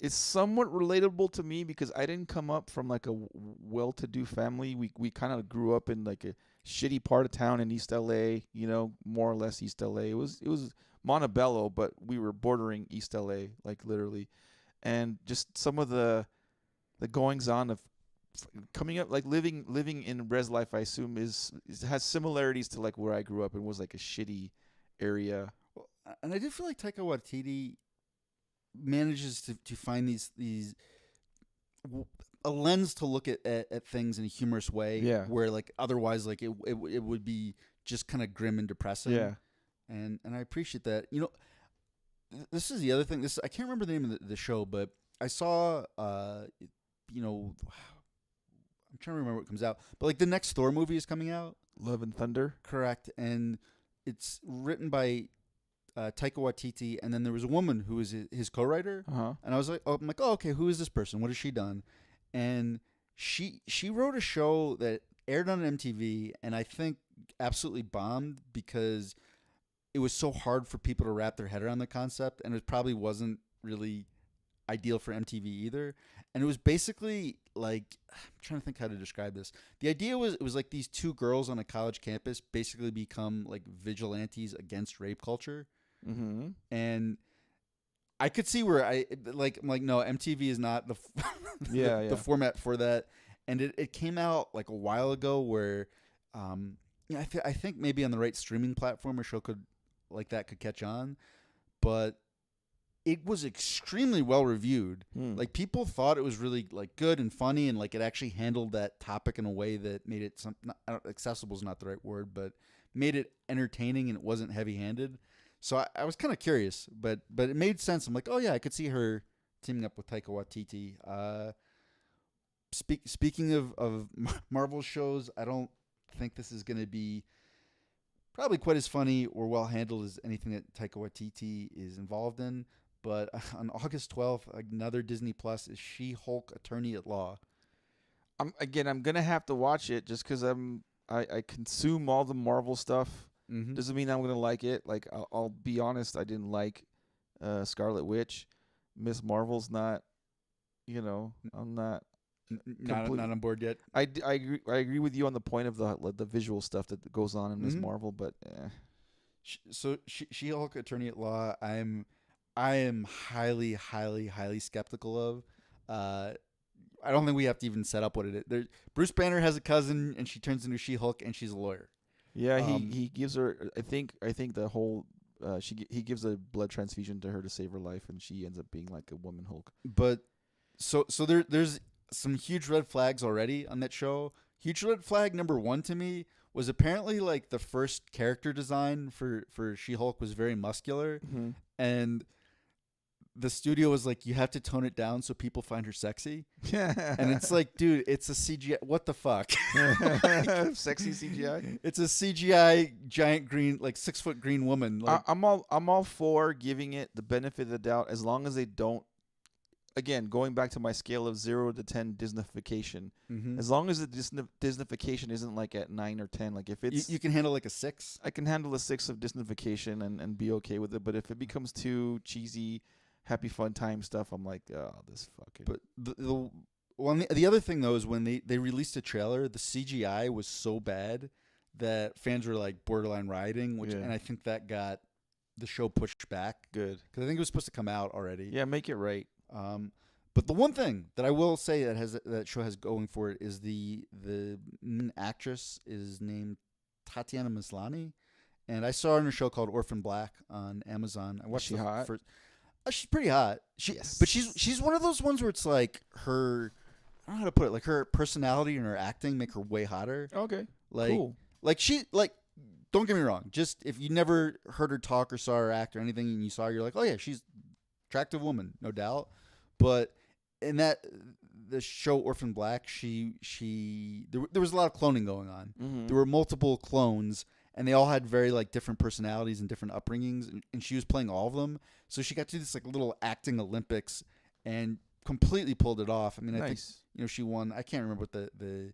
somewhat relatable to me, because I didn't come up from like a well-to-do family. We kind of grew up in like a shitty part of town in East LA, more or less East LA. It was Montebello, but we were bordering East LA, like literally. And just some of the goings on of coming up, like living in res life, I assume has similarities to like where I grew up, and was like a shitty area. Well, and I do feel like Taika Waititi manages to find these a lens to look at things in a humorous way, yeah, where like otherwise like it would be just kind of grim and depressing. Yeah. And I appreciate that. This is the other thing. I can't remember the name of the show, but I saw I'm trying to remember what comes out, but like the next Thor movie is coming out. Love and Thunder. Correct. And it's written by Taika Waititi, and then there was a woman who was his co-writer. Uh-huh. And I'm like, oh, okay, who is this person? What has she done? And she wrote a show that aired on MTV, and I think absolutely bombed because it was so hard for people to wrap their head around the concept, and it probably wasn't really ideal for MTV either. And it was basically like, I'm trying to think how to describe this. The idea was, it was like these two girls on a college campus basically become like vigilantes against rape culture. Mm-hmm. And I could see where I'm like, no, MTV is not the format for that. And it came out like a while ago where, I think maybe on the right streaming platform, a show could catch on, but it was extremely well reviewed. Like, people thought it was really like good and funny, and like it actually handled that topic in a way that made it accessible is not the right word, but made it entertaining, and it wasn't heavy handed. So I was kind of curious, but it made sense. I'm like, oh yeah, I could see her teaming up with Taika Waititi. Speaking of Marvel shows, I don't think this is going to be probably quite as funny or well handled as anything that Taika Waititi is involved in. But on August 12th, another Disney Plus is She-Hulk Attorney at Law. I'm gonna have to watch it just because I consume all the Marvel stuff. Mm-hmm. Doesn't mean I'm gonna like it. Like, I'll be honest, I didn't like Scarlet Witch. Miss Marvel's not, I'm not on board yet. I agree with you on the point of the visual stuff that goes on in Miss Marvel, but So She-Hulk Attorney at Law, I am highly, highly, highly skeptical of. I don't think we have to even set up what it is. Bruce Banner has a cousin, and she turns into She-Hulk, and she's a lawyer. Yeah, he gives her. I think the whole. He gives a blood transfusion to her to save her life, and she ends up being like a woman Hulk. But so there's some huge red flags already on that show. Huge red flag number one to me was apparently like the first character design for She-Hulk was very muscular, and the studio was like, you have to tone it down so people find her sexy. And it's like, dude, it's a CGI. What the fuck? Sexy CGI? It's a CGI giant green, like 6 foot green woman. Like, I'm all for giving it the benefit of the doubt, as long as they don't. Again, going back to my scale of 0 to 10 Disneyfication, as long as the Disneyfication isn't like at 9 or 10, like if it's you can handle like a 6. I can handle a 6 of Disneyfication and be okay with it. But if it becomes too cheesy, happy fun time stuff, I'm like, oh, this fucking. But the other thing though is when they released a trailer, the CGI was so bad that fans were like borderline rioting, and I think that got the show pushed back. Good, because I think it was supposed to come out already. Yeah, make it right. But the one thing that I will say that show has going for it is the actress is named Tatiana Maslany, and I saw her in a show called Orphan Black on Amazon. I watched she hot? First. She's pretty hot. But she's one of those ones where it's like her. I don't know how to put it. Like, her personality and her acting make her way hotter. Okay, like, cool. Like, she like. Don't get me wrong. Just if you never heard her talk or saw her act or anything, and you saw her, you're like, oh yeah, she's attractive woman, no doubt. But in the show Orphan Black, there was a lot of cloning going on. There were multiple clones, and they all had very like different personalities and different upbringings, and she was playing all of them. So she got to do this like little acting Olympics and completely pulled it off. I mean, I think she won. I can't remember what the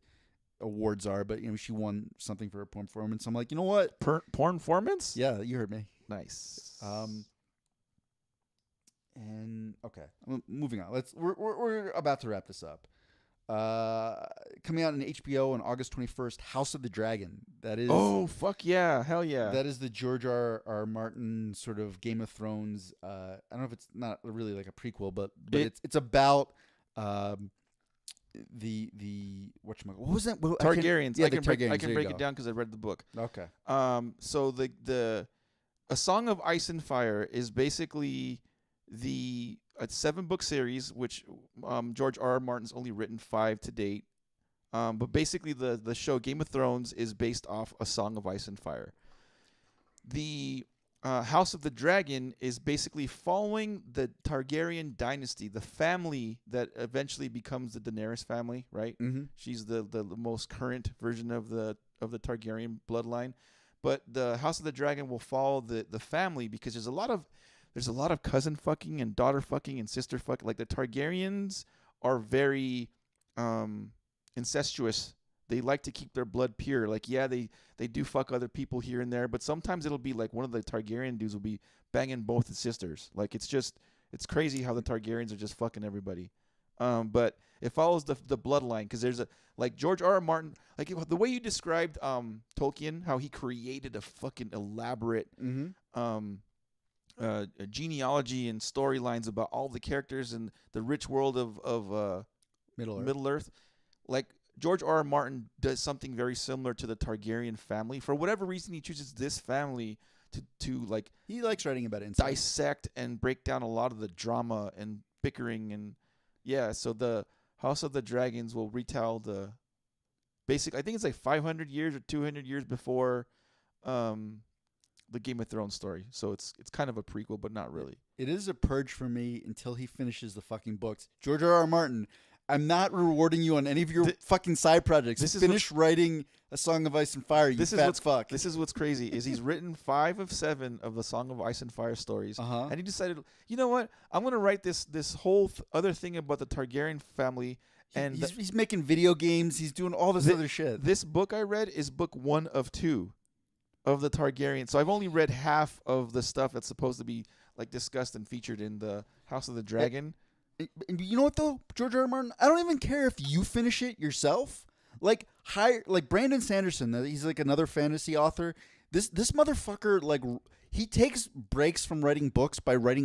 awards are, but she won something for her performance. I'm like, you know what? Porn performance? Yeah, you heard me. Nice. And okay, moving on. We're about to wrap this up. Coming out on HBO on August 21st, House of the Dragon. That is. Oh fuck yeah, hell yeah. That is the George R. Martin sort of Game of Thrones. I don't know if it's not really like a prequel, but it's about the what was that? Targaryens. Targaryens. I can break it down because I read the book. Okay. So the A Song of Ice and Fire is basically a 7-book series, which George R. Martin's only written 5 to date. But basically, the show Game of Thrones is based off A Song of Ice and Fire. The House of the Dragon is basically following the Targaryen dynasty, the family that eventually becomes the Daenerys family, right? Mm-hmm. She's the most current version of the Targaryen bloodline. But the House of the Dragon will follow the family, because there's a lot of cousin fucking and daughter fucking and sister fucking. Like, the Targaryens are very incestuous they like to keep their blood pure. Like, yeah, they do fuck other people here and there, but sometimes it'll be like one of the Targaryen dudes will be banging both his sisters. Like, it's crazy how the Targaryens are just fucking everybody. But it follows the bloodline, because there's like George R.R. Martin, like the way you described Tolkien, how he created a fucking elaborate genealogy and storylines about all the characters and the rich world of Middle Earth. Like, George R.R. Martin does something very similar to the Targaryen family. For whatever reason, he chooses this family to like, he likes writing about it, dissect and break down a lot of the drama and bickering. And so the House of the Dragons will retell the basic, I think it's like 500 years or 200 years before the Game of Thrones story. So it's kind of a prequel, but not really. It is a purge for me until he finishes the fucking books. George R.R. Martin, I'm not rewarding you on any of your fucking side projects. Finish writing A Song of Ice and Fire, you fat fuck. This is what's crazy, is he's written 5 of 7 of the Song of Ice and Fire stories. And he decided, you know what? I'm going to write this whole other thing about the Targaryen family. And he's making video games. He's doing all this other shit. This book I read is book 1 of 2 of the Targaryen. So I've only read half of the stuff that's supposed to be like discussed and featured in the House of the Dragon. And you know what though, George R.R. Martin? I don't even care if you finish it yourself. Like Brandon Sanderson, he's like another fantasy author. This motherfucker, like, he takes breaks from writing books by writing